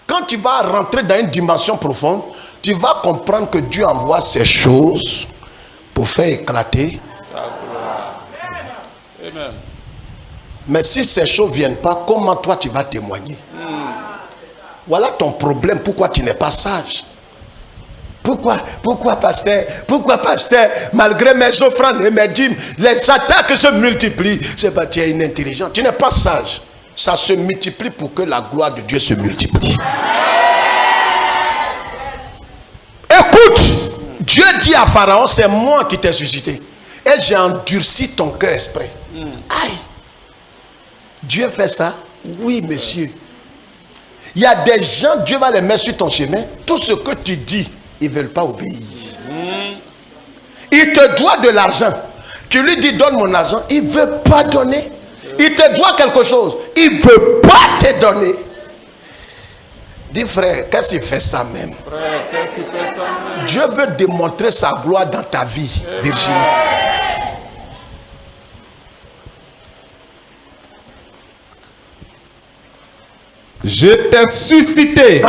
Quand tu vas rentrer dans une dimension profonde, tu vas comprendre que Dieu envoie ces choses pour faire éclater. Amen. Mais si ces choses ne viennent pas, comment toi tu vas témoigner? Voilà ton problème. Pourquoi tu n'es pas sage? Pourquoi pasteur, malgré mes offrandes et mes dîmes, les attaques se multiplient? C'est parce que tu es inintelligent. Tu n'es pas sage. Ça se multiplie pour que la gloire de Dieu se multiplie. Écoute, Dieu dit à Pharaon, c'est moi qui t'ai suscité. Et j'ai endurci ton cœur exprès. Aïe. Dieu fait ça? Oui, monsieur. Il y a des gens, Dieu va les mettre sur ton chemin. Tout ce que tu dis, ils ne veulent pas obéir. Il te doit de l'argent. Tu lui dis, donne mon argent. Il ne veut pas donner. Il te doit quelque chose. Il ne veut pas te donner. Dis frère, qu'est-ce qu'il fait ça même? Dieu veut démontrer sa gloire dans ta vie, Virginie. Je t'ai suscité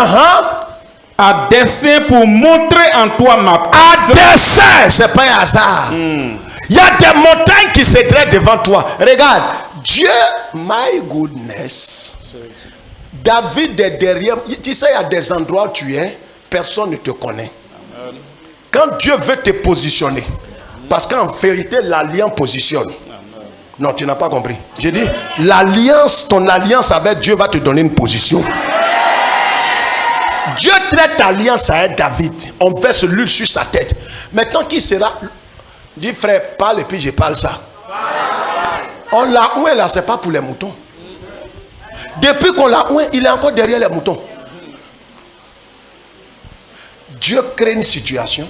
à dessein pour montrer en toi ma puissance. À dessein, c'est pas un hasard. Il y a des montagnes qui se dressent devant toi. Regarde, Dieu, my goodness. David est derrière. Tu sais, il y a des endroits où tu es, personne ne te connaît. Amen. Quand Dieu veut te positionner, parce qu'en vérité, l'alliance positionne. Amen. Non, tu n'as pas compris. J'ai dit, l'alliance, ton alliance avec Dieu va te donner une position. Dieu traite alliance avec David. On verse l'huile sur sa tête. Maintenant, qui sera? Dis frère, parle et puis je parle ça. On l'a oué là, c'est pas pour les moutons. Depuis qu'on l'a oué, il est encore derrière les moutons. Dieu crée une situation.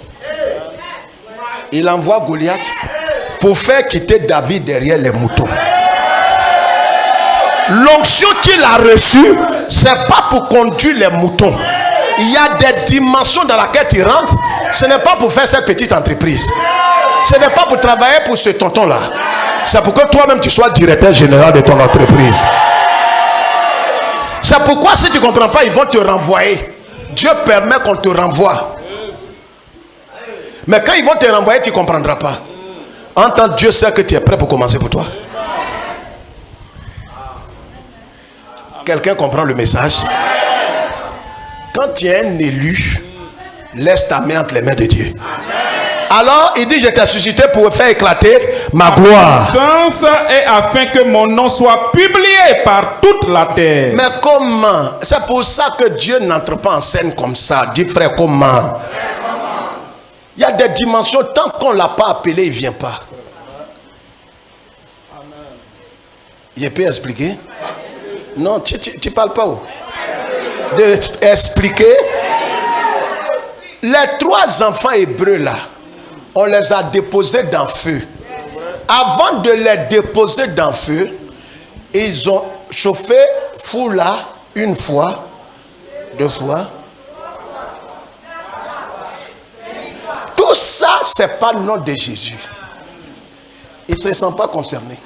Il envoie Goliath pour faire quitter David derrière les moutons. L'onction qu'il a reçue, c'est pas pour conduire les moutons. Il y a des dimensions dans lesquelles tu rentres. Ce n'est pas pour faire cette petite entreprise. Ce n'est pas pour travailler pour ce tonton-là. C'est pour que toi-même tu sois directeur général de ton entreprise. C'est pourquoi si tu ne comprends pas, ils vont te renvoyer. Dieu permet qu'on te renvoie. Mais quand ils vont te renvoyer, tu ne comprendras pas. En tant que Dieu sait que tu es prêt pour commencer pour toi. Quelqu'un comprend le message? Quand tu es un élu, laisse ta main entre les mains de Dieu. Alors, il dit, je t'ai suscité pour faire éclater ma gloire. Et afin que mon nom soit publié par toute la terre. Mais comment? C'est pour ça que Dieu n'entre pas en scène comme ça. Dis frère, comment? Il y a des dimensions, tant qu'on ne l'a pas appelé, il ne vient pas. Je peux expliquer? Non, tu ne parles pas où? De expliquer. Les 3 enfants hébreux là, on les a déposés dans le feu. Avant de les déposer dans le feu, ils ont chauffé fou là, 1 fois, 2 fois. Tout ça, ce n'est pas le nom de Jésus. Ils ne se sentent pas concernés.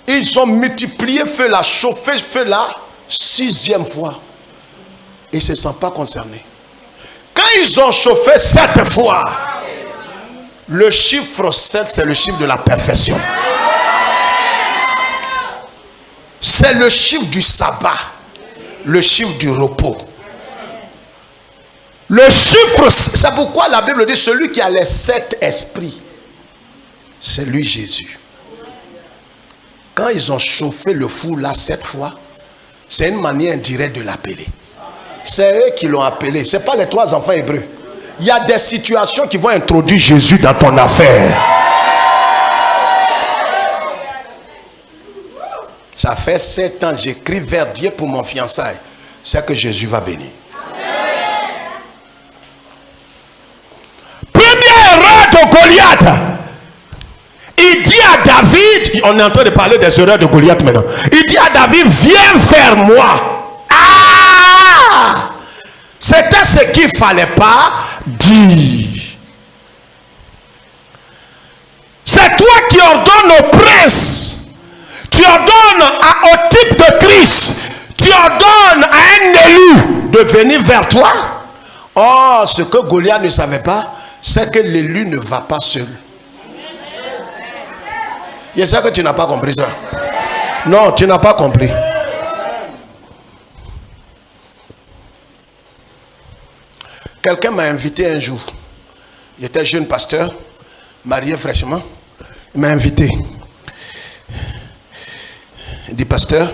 Ils ont multiplié feu là, chauffé feu là, 6e fois. Ils ne se sentent pas concernés. Quand ils ont chauffé 7 fois, le chiffre 7, c'est le chiffre de la perfection. C'est le chiffre du sabbat, le chiffre du repos. Le chiffre, c'est pourquoi la Bible dit celui qui a les 7 esprits, c'est lui Jésus. Quand ils ont chauffé le fou là 7 fois, c'est une manière indirecte de l'appeler. C'est eux qui l'ont appelé, ce n'est pas les 3 enfants hébreux. Il y a des situations qui vont introduire Jésus dans ton affaire. Ça fait 7 ans, j'écris vers Dieu pour mon fiançailles. C'est que Jésus va venir. Première erreur de Goliath. Il dit à David, on est en train de parler des erreurs de Goliath maintenant. Il dit à David, viens vers moi. Ah! C'était ce qu'il ne fallait pas dire. C'est toi qui ordonnes au prince, tu ordonnes au type de Christ, tu ordonnes à un élu de venir vers toi. Oh, ce que Goliath ne savait pas, c'est que l'élu ne va pas seul. Je sais que tu n'as pas compris ça. Non, tu n'as pas compris. Quelqu'un m'a invité un jour. J'étais jeune pasteur, marié fraîchement. Il m'a invité. Il dit, pasteur,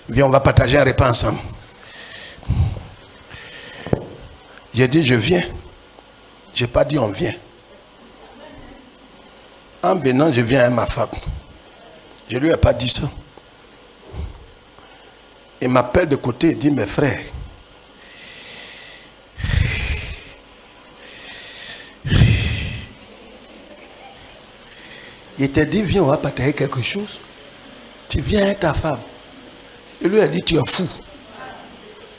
viens, on va partager un repas ensemble. J'ai dit, je viens. Je n'ai pas dit, on vient. En venant, je viens à ma femme. Je ne lui ai pas dit ça. Il m'appelle de côté et dit, mes frères, il t'a dit, viens, on va partager quelque chose. Tu viens avec ta femme. Il lui a dit, tu es fou.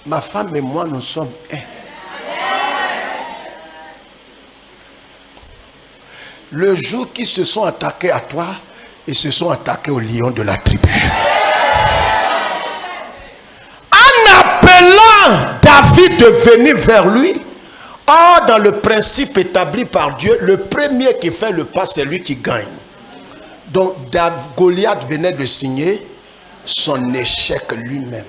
Ma femme et moi, nous sommes un. Le jour qu'ils se sont attaqués à toi, ils se sont attaqués au lion de la tribu. En appelant David de venir vers lui, or dans le principe établi par Dieu, le premier qui fait le pas, c'est lui qui gagne. Donc Goliath venait de signer son échec lui-même.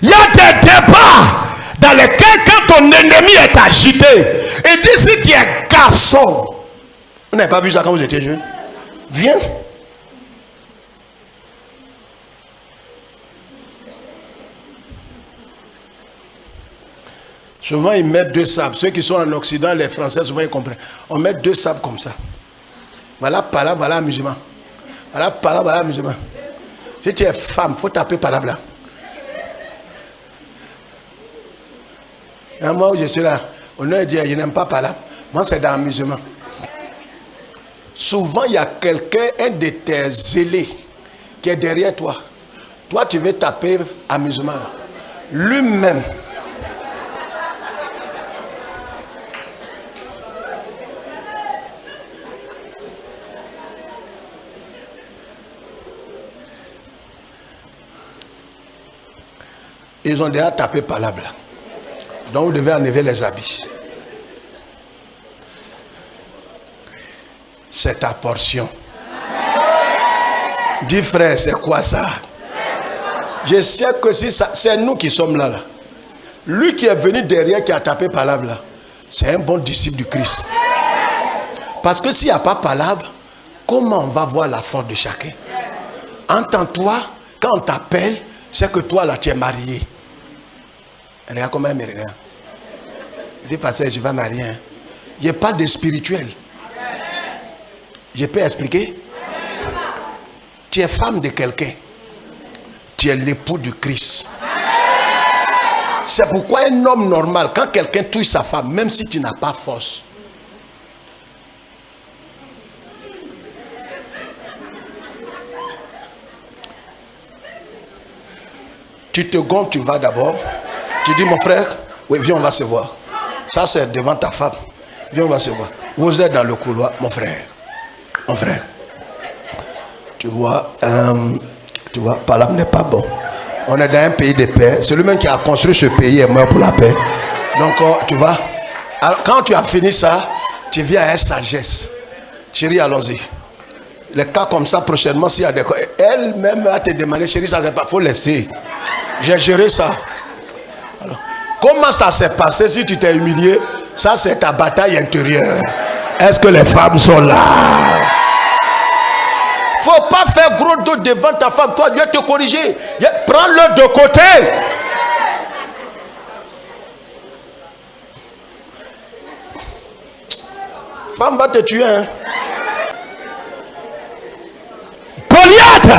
Il y a des débats dans lesquels quand ton ennemi est agité, il dit si tu es garçon, vous n'avez pas vu ça quand vous étiez jeune? Viens. Souvent ils mettent deux sables. Ceux qui sont en Occident, les Français, souvent ils comprennent. On met deux sables comme ça. Voilà par là, voilà amusement. Voilà par là, voilà amusement. Si tu es femme, il faut taper par là. Et moi où je suis là, on a dit je n'aime pas par là. Moi c'est dans l'amusement. Souvent, il y a quelqu'un, un de tes zélés, qui est derrière toi. Toi, tu veux taper amusement. Lui-même. Ils ont déjà tapé par là. Donc, vous devez enlever les habits. C'est ta portion. Dis frère, c'est quoi ça? Je sais que si ça, c'est nous qui sommes là. Lui qui est venu derrière, qui a tapé palabre là, c'est un bon disciple du Christ. Parce que s'il n'y a pas palabre, comment on va voir la force de chacun? Entends-toi, quand on t'appelle, c'est que toi là tu es marié. Regarde comment il me regarde. Il dit, pasteur, je vais marier. Il n'y a pas de spirituel. Je peux expliquer? Tu es femme de quelqu'un. Tu es l'époux du Christ. C'est pourquoi un homme normal, quand quelqu'un touche sa femme, même si tu n'as pas force, tu te gonfles, tu vas d'abord. Tu dis, mon frère, oui, viens, on va se voir. Ça, c'est devant ta femme. Viens, on va se voir. Vous êtes dans le couloir, mon frère. Mon frère, tu vois, par là, n'est pas bon. On est dans un pays de paix. Celui-même qui a construit ce pays est mort pour la paix. Donc, tu vois, quand tu as fini ça, tu viens avec sagesse. Chérie, allons-y. Les cas comme ça, prochainement, s'il y a des cas, elle-même va te demander, chérie, ça c'est pas, faut laisser. J'ai géré ça. Alors, comment ça s'est passé si tu t'es humilié? Ça, c'est ta bataille intérieure. Est-ce que les femmes sont là? Faut pas faire gros dos devant ta femme. Toi, Dieu te corriger. Prends-le de côté. Femme va te tuer. Hein? Goliath,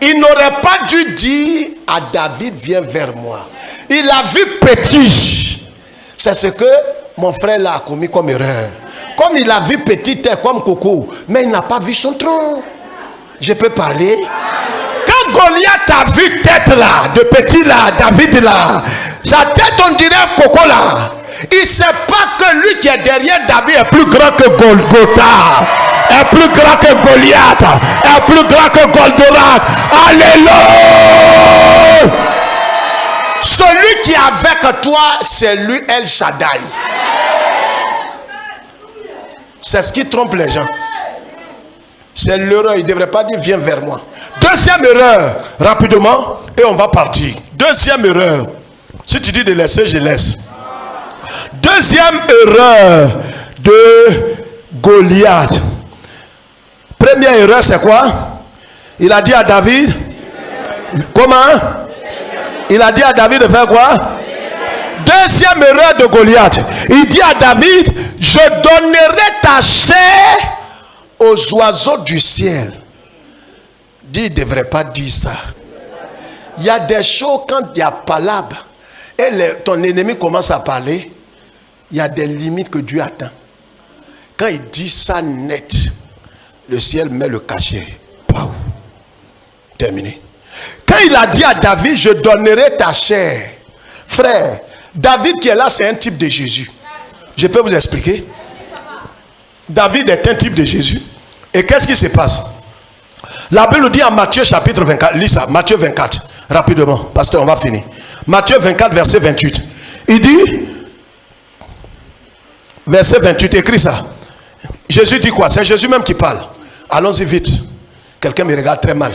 il n'aurait pas dû dire à David, viens vers moi. Il a vu petit. C'est ce que mon frère là a commis comme erreur. Comme il a vu petit, comme Coco, mais il n'a pas vu son tronc. Je peux parler. Quand Quand Goliath a vu tête là, de petit là, David là, sa tête on dirait Coco là. Il ne sait pas que lui qui est derrière David est plus grand que Golgotha, est plus grand que Goliath, est plus grand que Goldorak. Alléluia! Celui qui est avec toi, c'est lui El Shaddai. C'est ce qui trompe les gens. C'est l'erreur. Il ne devrait pas dire viens vers moi. Deuxième erreur, rapidement, et on va partir. Deuxième erreur. Si tu dis de laisser, je laisse. Deuxième erreur de Goliath. Première erreur, c'est quoi? Il a dit à David, comment? Il a dit à David de faire quoi? Deuxième erreur de Goliath. Il dit à David, je donnerai ta chair aux oiseaux du ciel. Il ne devrait pas dire ça. Il y a des choses quand il y a palabre et ton ennemi commence à parler, il y a des limites que Dieu atteint. Quand il dit ça net, le ciel met le cachet. Pow. Terminé. Quand il a dit à David, je donnerai ta chair. Frère, David qui est là, c'est un type de Jésus. Je peux vous expliquer. David est un type de Jésus. Et qu'est-ce qui se passe? La Bible nous dit en Matthieu chapitre 24. Lis ça, Matthieu 24. Rapidement, pasteur, on va finir. Matthieu 24, verset 28. Il dit, verset 28, écris ça. Jésus dit quoi? C'est Jésus même qui parle. Allons-y vite. Quelqu'un me regarde très mal.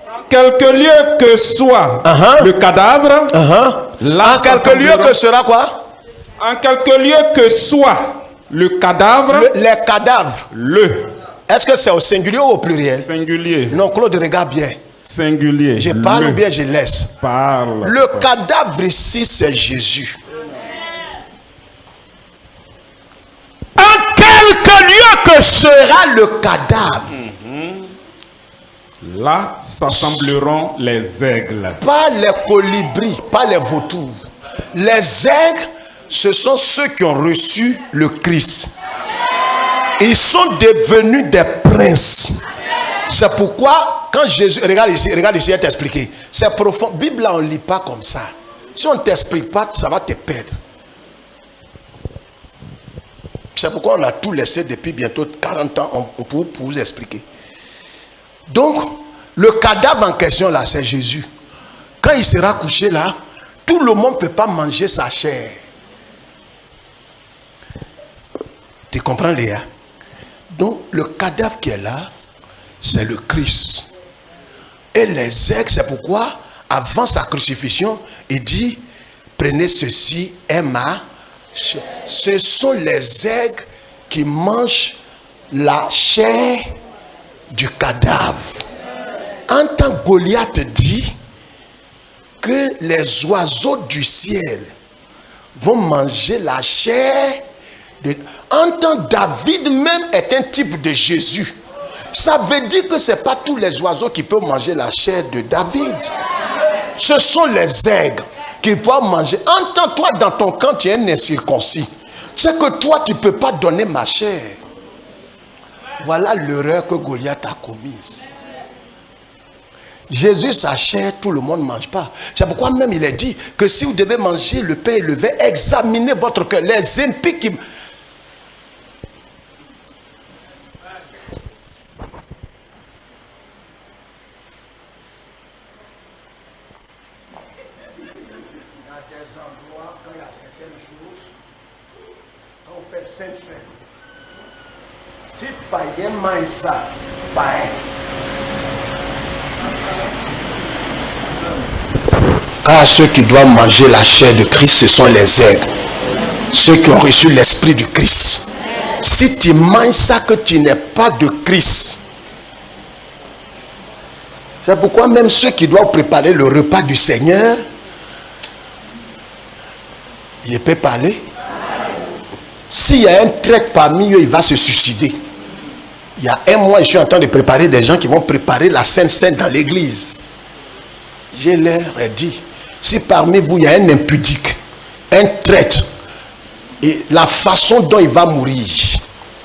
En quelque lieu que soit le cadavre, là, en quelque lieu que sera quoi? En quelque lieu que soit le cadavre, les cadavres. Est-ce que c'est au singulier ou au pluriel? Singulier. Non, Claude, regarde bien. Singulier. Je parle ou bien je laisse? Parle. Le cadavre ici, c'est Jésus. En quelque lieu que sera le cadavre. Là s'assembleront les aigles. Pas les colibris, pas les vautours. Les aigles, ce sont ceux qui ont reçu le Christ. Ils sont devenus des princes. C'est pourquoi, quand Jésus... Regarde ici, il va t'expliquer. C'est profond. Bible, là, on ne lit pas comme ça. Si on ne t'explique pas, ça va te perdre. C'est pourquoi on a tout laissé depuis bientôt 40 ans pour vous expliquer. Donc, le cadavre en question là, c'est Jésus. Quand il sera couché là, tout le monde ne peut pas manger sa chair. Tu comprends, Léa? Donc, le cadavre qui est là, c'est le Christ. Et les aigles, c'est pourquoi, avant sa crucifixion, il dit, prenez ceci, et ma chair. Ce sont les aigles qui mangent la chair du cadavre. En tant que Goliath dit que les oiseaux du ciel vont manger la chair de... En tant que David même est un type de Jésus. Ça veut dire que ce n'est pas tous les oiseaux qui peuvent manger la chair de David. Ce sont les aigles qui peuvent manger. En tant que toi, dans ton camp, tu es un incirconcis. C'est que toi, tu ne peux pas donner ma chair. Voilà l'erreur que Goliath a commise. Jésus, sa chair, tout le monde ne mange pas. C'est pourquoi même il est dit que si vous devez manger le pain et le vin, examinez votre cœur. Les impies qui... Si païen mange ça, païen. Car ceux qui doivent manger la chair de Christ, ce sont les aigles. Ceux qui ont reçu l'esprit du Christ. Si tu manges ça que tu n'es pas de Christ. C'est pourquoi même ceux qui doivent préparer le repas du Seigneur, il peut parler. S'il y a un traître parmi eux, il va se suicider. Il y a un mois, je suis en train de préparer des gens qui vont préparer la Sainte Seine dans l'église. Je leur ai dit, si parmi vous, il y a un impudique, un traître, et la façon dont il va mourir,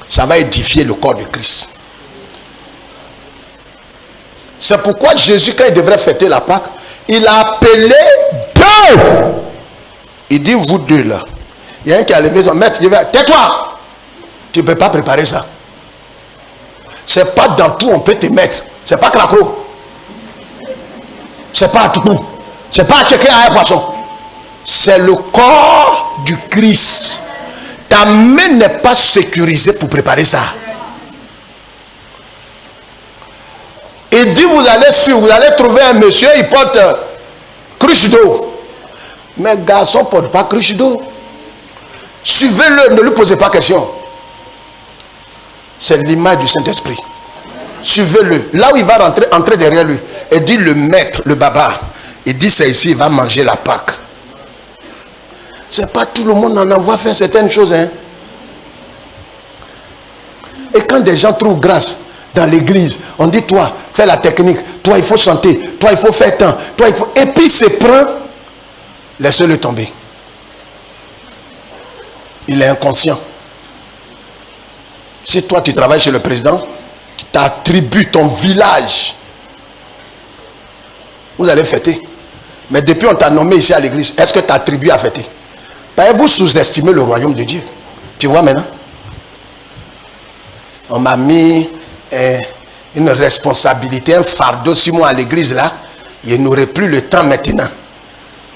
ça va édifier le corps de Christ. C'est pourquoi Jésus, quand il devrait fêter la Pâque, il a appelé deux. Il dit, vous deux là. Il y a un qui a levé son maître, il dit, tais-toi. Tu ne peux pas préparer ça. C'est pas dans tout on peut te mettre. C'est pas craco. C'est pas à tout. C'est pas à checker à un poisson. C'est le corps du Christ. Ta main n'est pas sécurisée pour préparer ça. Il dit, vous allez trouver un monsieur, il porte cruche d'eau. Mais garçon ne porte pas cruche d'eau. Suivez-le, ne lui posez pas question. C'est l'image du Saint-Esprit. Suivez-le. Là où il va entrer derrière lui. Il dit, le maître, le baba. Il dit, c'est ici, il va manger la Pâque. C'est pas tout le monde en envoie faire certaines choses. Hein? Et quand des gens trouvent grâce dans l'église, on dit, toi, fais la technique. Toi, il faut chanter. Toi, il faut faire tant. Toi, il faut... Et puis, il se prend. Laissez-le tomber. Il est inconscient. Si toi, tu travailles chez le président, ta tribu, ton village, vous allez fêter. Mais depuis on t'a nommé ici à l'église, est-ce que ta tribu a fêté? Vous sous-estimez le royaume de Dieu. Tu vois maintenant? On m'a mis une responsabilité, un fardeau sur moi à l'église là. Il n'aurait plus le temps maintenant.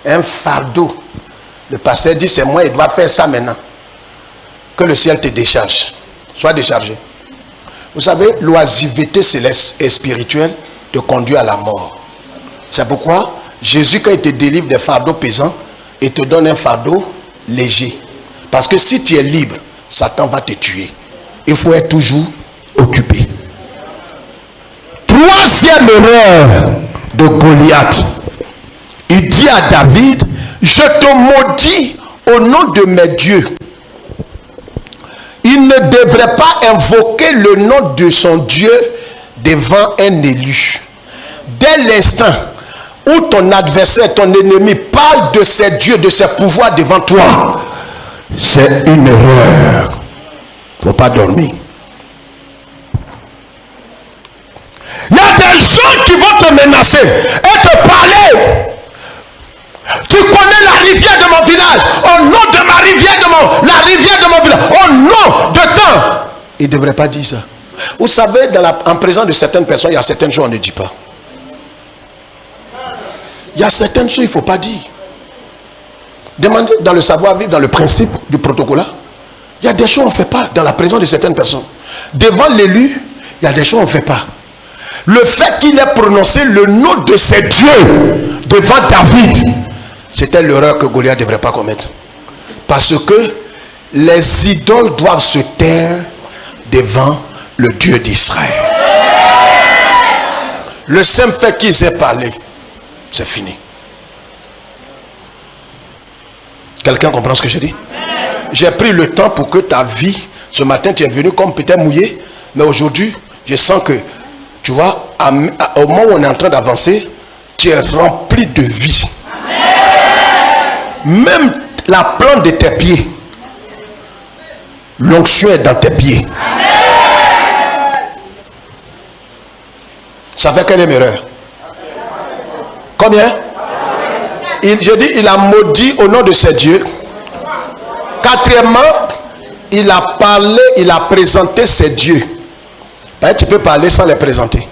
Un fardeau. Le pasteur dit, c'est moi, il doit faire ça maintenant. Que le ciel te décharge. Sois déchargé. Vous savez, l'oisiveté céleste et spirituelle te conduit à la mort. C'est pourquoi Jésus, quand il te délivre des fardeaux pesants, il te donne un fardeau léger. Parce que si tu es libre, Satan va te tuer. Il faut être toujours occupé. Troisième erreur de Goliath. Il dit à David, je te maudis au nom de mes dieux. Il ne devrait pas invoquer le nom de son Dieu devant un élu. Dès l'instant où ton adversaire, ton ennemi parle de ses dieux, de ses pouvoirs devant toi, c'est une erreur. Il ne faut pas dormir. Il y a des gens qui vont te menacer et te parler. Tu connais la rivière de mon village. Au nom de ma rivière la rivière de mon village. Au nom de temps. Il ne devrait pas dire ça. Vous savez, en présence de certaines personnes, il y a certaines choses qu'on ne dit pas. Il y a certaines choses qu'il ne faut pas dire. Demandez dans le savoir-vivre, dans le principe du protocole. Il y a des choses qu'on ne fait pas dans la présence de certaines personnes. Devant l'élu, il y a des choses qu'on ne fait pas. Le fait qu'il ait prononcé le nom de ses dieux devant David, c'était l'erreur que Goliath ne devrait pas commettre. Parce que les idoles doivent se taire devant le Dieu d'Israël. Le simple fait qu'ils aient parlé, c'est fini. Quelqu'un comprend ce que je dis? J'ai pris le temps pour que ta vie, ce matin tu es venu comme peut-être mouillé, mais aujourd'hui, je sens que, tu vois, au moment où on est en train d'avancer, tu es rempli de vie. Même la plante de tes pieds, l'onction est dans tes pieds. Ça fait quelle erreur? Combien? Je dis, il a maudit au nom de ses dieux. Quatrièmement, il a parlé, il a présenté ses dieux. Tu peux parler sans les présenter.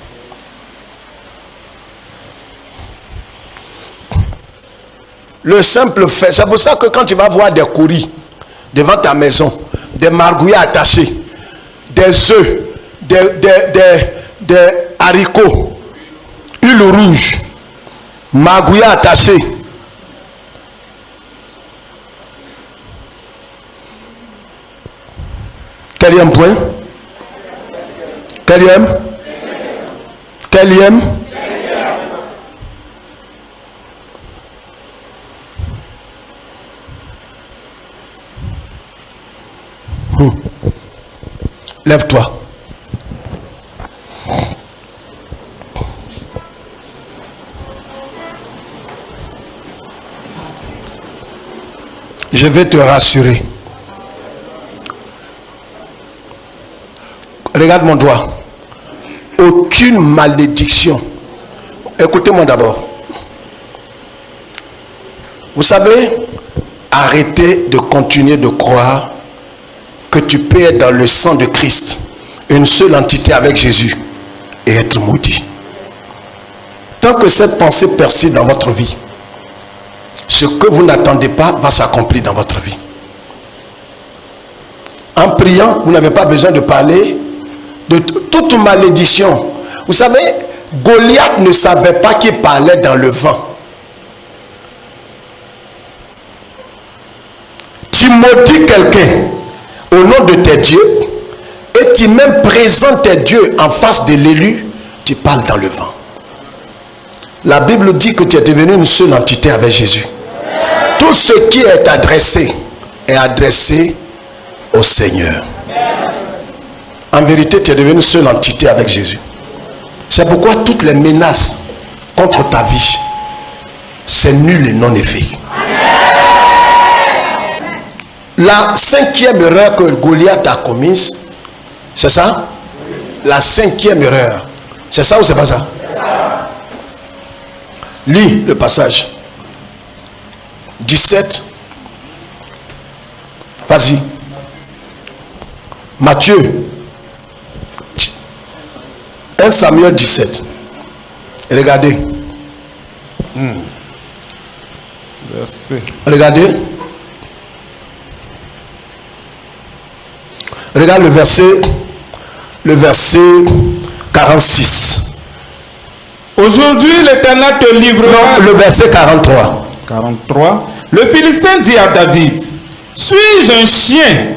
Le simple fait, c'est pour ça que quand tu vas voir des courris devant ta maison, des margouilles attachés, des œufs, des haricots, huile rouge, margouilles attachés. Quatrième point. Quatrième. Lève-toi. Je vais te rassurer. Regarde mon doigt. Aucune malédiction Écoutez-moi d'abord. Vous savez, arrêtez de continuer de croire que tu peux être dans le sang de Christ, une seule entité avec Jésus, et être maudit. Tant que cette pensée persiste dans votre vie, ce que vous n'attendez pas va s'accomplir dans votre vie. En priant, vous n'avez pas besoin de parler de toute malédiction. Vous savez, Goliath ne savait pas qu'il parlait dans le vent. Tu maudis quelqu'un au nom de tes dieux et tu même présentes tes dieux en face de l'élu, tu parles dans le vent. La Bible dit que tu es devenu une seule entité avec Jésus. Tout ce qui est adressé au Seigneur. En vérité, tu es devenu une seule entité avec Jésus. C'est pourquoi toutes les menaces contre ta vie, c'est nul et non effet. La 5e erreur que Goliath a commise, c'est ça? La 5e erreur. C'est ça ou c'est pas ça? Lis le passage. 17. Vas-y. Matthieu. 1 Samuel 17. Regardez. Verset. Regardez. Regarde le verset 46. Aujourd'hui, l'Éternel te livrera. Non, le verset 43. 43. Le Philistin dit à David, suis-je un chien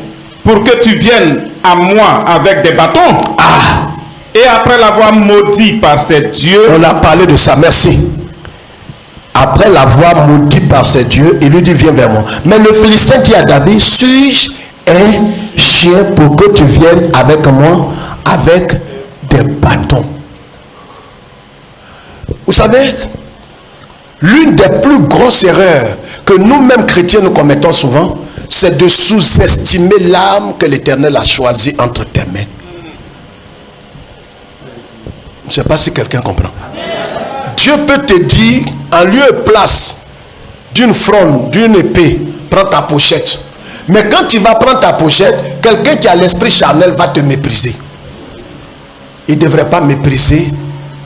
pour que tu viennes à moi avec des bâtons? Ah! Et après l'avoir maudit par ses dieux. On a parlé de ça, merci. Après l'avoir maudit par ses dieux, il lui dit, viens vers moi. Mais le Philistin dit à David, suis-je un chien pour que tu viennes avec moi avec des bâtons? Vous savez, l'une des plus grosses erreurs que nous-mêmes chrétiens nous commettons souvent, c'est de sous-estimer l'âme que l'Éternel a choisie entre tes mains. Je ne sais pas si quelqu'un comprend. Dieu peut te dire, en lieu et place d'une fronde, d'une épée, prends ta pochette. Mais quand tu vas prendre ta pochette, quelqu'un qui a l'esprit charnel va te mépriser. Il ne devrait pas mépriser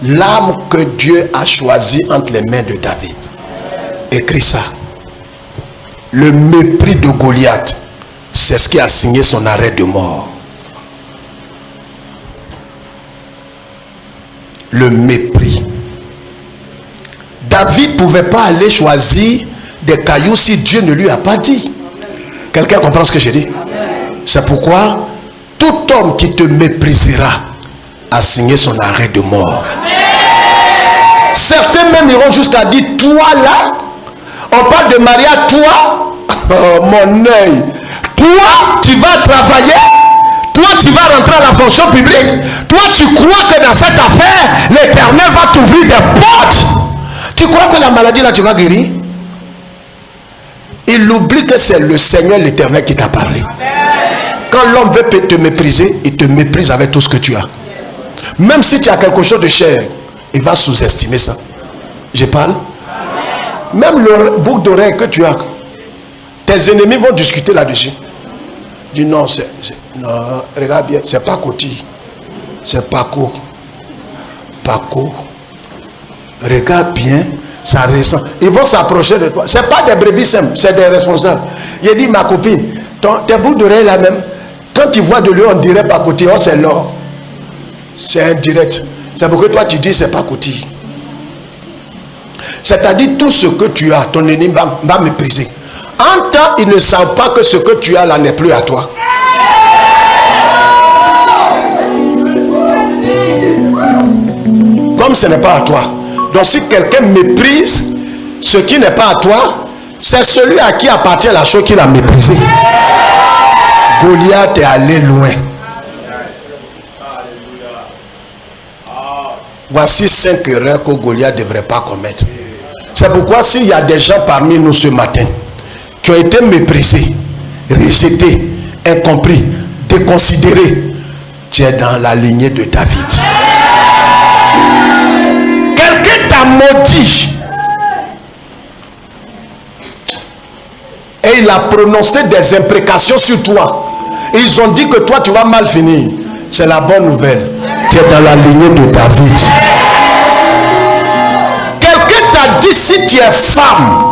l'âme que Dieu a choisie entre les mains de David. Écris ça. Le mépris de Goliath, c'est ce qui a signé son arrêt de mort. Le mépris. David ne pouvait pas aller choisir des cailloux si Dieu ne lui a pas dit. Quelqu'un comprend ce que j'ai dit? C'est pourquoi tout homme qui te méprisera a signé son arrêt de mort. Certains même iront jusqu'à dire, toi là, on parle de Maria, toi, oh, mon œil, toi tu vas travailler, toi tu vas rentrer à la fonction publique, toi tu crois que dans cette affaire, l'Éternel va t'ouvrir des portes. Tu crois que la maladie là tu vas guérir? Il oublie que c'est le Seigneur l'Éternel qui t'a parlé. Quand l'homme veut te mépriser, il te méprise avec tout ce que tu as. Même si tu as quelque chose de cher, il va sous-estimer ça. Je parle. Même le boucle d'oreille que tu as, tes ennemis vont discuter là-dessus. Dis non, non, regarde bien, c'est pas Koti, c'est Paco. Paco. Regarde bien, ça ressent. Ils vont s'approcher de toi. C'est pas des brebis simples, c'est des responsables. Il dit, ma copine, tes boucles d'oreille là même, quand tu vois de lui, on dirait pas Koti, oh c'est l'or. C'est indirect. C'est pourquoi toi tu dis c'est pas Koti. C'est-à-dire tout ce que tu as, ton ennemi va mépriser. En temps, il ne sent pas que ce que tu as là n'est plus à toi. Comme ce n'est pas à toi. Donc si quelqu'un méprise ce qui n'est pas à toi, c'est celui à qui appartient la chose qu'il a méprisé. Goliath est allé loin. Voici 5 erreurs que Goliath ne devrait pas commettre. C'est pourquoi s'il y a des gens parmi nous ce matin qui ont été méprisés, rejetés, incompris, déconsidérés, tu es dans la lignée de David. Quelqu'un t'a t'a maudit. Et il a prononcé des imprécations sur toi. Et ils ont dit que toi, tu vas mal finir. C'est la bonne nouvelle. Tu es dans la lignée de David. Quelqu'un t'a dit, si tu es femme,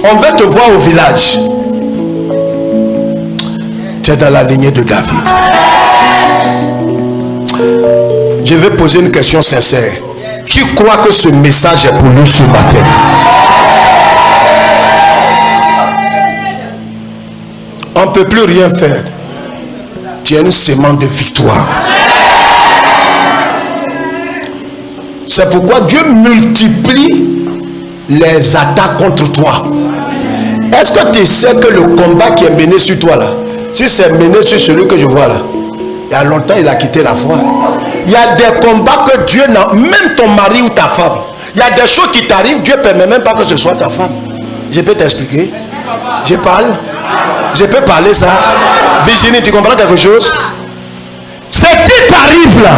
on veut te voir au village. Tu es dans la lignée de David. Je vais poser une question sincère. Qui croit que ce message est pour nous ce matin? On ne peut plus rien faire. Tu es une semence de victoire. C'est pourquoi Dieu multiplie les attaques contre toi. Est-ce que tu sais que le combat qui est mené sur toi là, si c'est mené sur celui que je vois là, il y a longtemps il a quitté la foi. Il y a des combats que Dieu n'a, même ton mari ou ta femme, il y a des choses qui t'arrivent, Dieu ne permet même pas que ce soit ta femme. Je peux t'expliquer? Je parle? Je peux parler ça? Virginie, tu comprends quelque chose? Ce qui t'arrive là,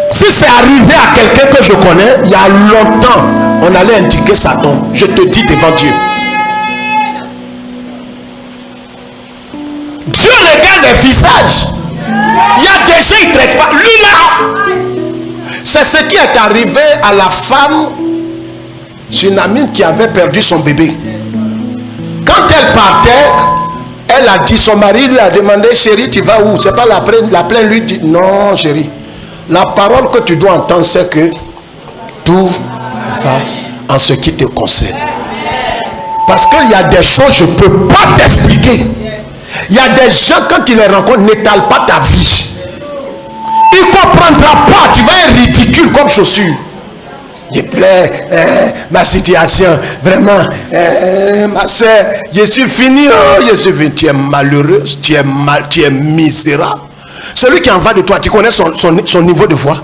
si c'est arrivé à quelqu'un que je connais, il y a longtemps, on allait indiquer sa tombe. Je te dis devant Dieu. Dieu regarde les visages. Il y a des gens qui ne traitent pas. Lui là, c'est ce qui est arrivé à la femme Sunamine qui avait perdu son bébé. Quand elle partait, elle a dit, son mari lui a demandé, chérie, tu vas où? C'est pas la plaine lui dit, non chérie. La parole que tu dois entendre, c'est que tout va en ce qui te concerne. Parce qu'il y a des choses, je ne peux pas t'expliquer. Il y a des gens, quand tu les rencontres, n'étalent pas ta vie. Il ne comprendra pas, tu vas être ridicule comme chaussure. Je plaît, ma situation, vraiment, ma soeur, je suis fini, je suis fini. Tu es malheureuse, tu es misérable. Celui qui est en bas de toi, tu connais son niveau de foi.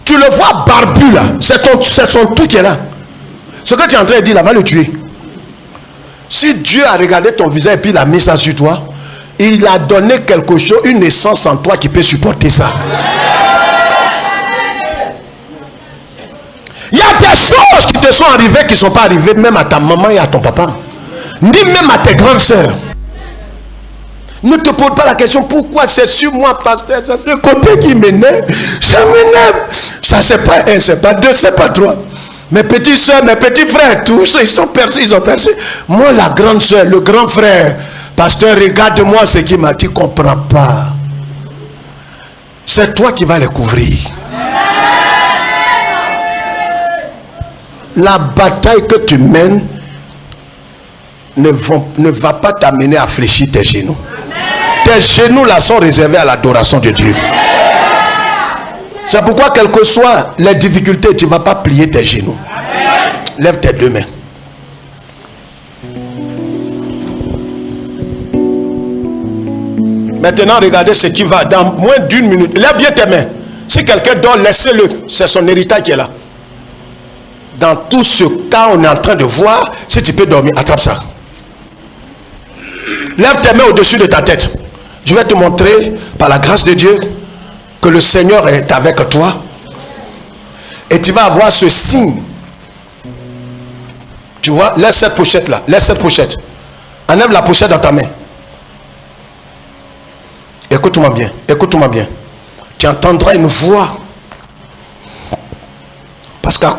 Tu le vois barbu là, c'est son tout qui est là. Ce que tu es en train de dire là, va le tuer. Si Dieu a regardé ton visage et puis il a mis ça sur toi, il a donné quelque chose, une essence en toi qui peut supporter ça. Il y a des choses qui te sont arrivées qui ne sont pas arrivées même à ta maman et à ton papa, ni même à tes grandes sœurs. Ne te pose pas la question pourquoi c'est sur moi, pasteur. Ça c'est le côté qui m'énerve. Ça m'énerve. Ça c'est pas un, c'est pas deux, c'est pas trois. Mes petites soeurs, mes petits frères, tous ils sont percés, ils ont percé. Moi, la grande soeur, le grand frère, pasteur, regarde-moi ce qu'il m'a dit, comprends pas. C'est toi qui vas les couvrir. La bataille que tu mènes ne va pas t'amener à fléchir tes genoux. Tes genoux là sont réservés à l'adoration de Dieu. C'est pourquoi quelles que soient les difficultés, tu ne vas pas plier tes genoux. Lève tes deux mains. Maintenant, regardez ce qui va dans moins d'une minute. Lève bien tes mains. Si quelqu'un dort, laissez-le. C'est son héritage qui est là. Dans tout ce cas, on est en train de voir. Si tu peux dormir, attrape ça. Lève tes mains au-dessus de ta tête. Je vais te montrer, par la grâce de Dieu, que le Seigneur est avec toi. Et tu vas avoir ce signe. Tu vois, laisse cette pochette là. Laisse cette pochette. Enlève la pochette dans ta main. Écoute-moi bien. Écoute-moi bien. Tu entendras une voix. Parce qu'à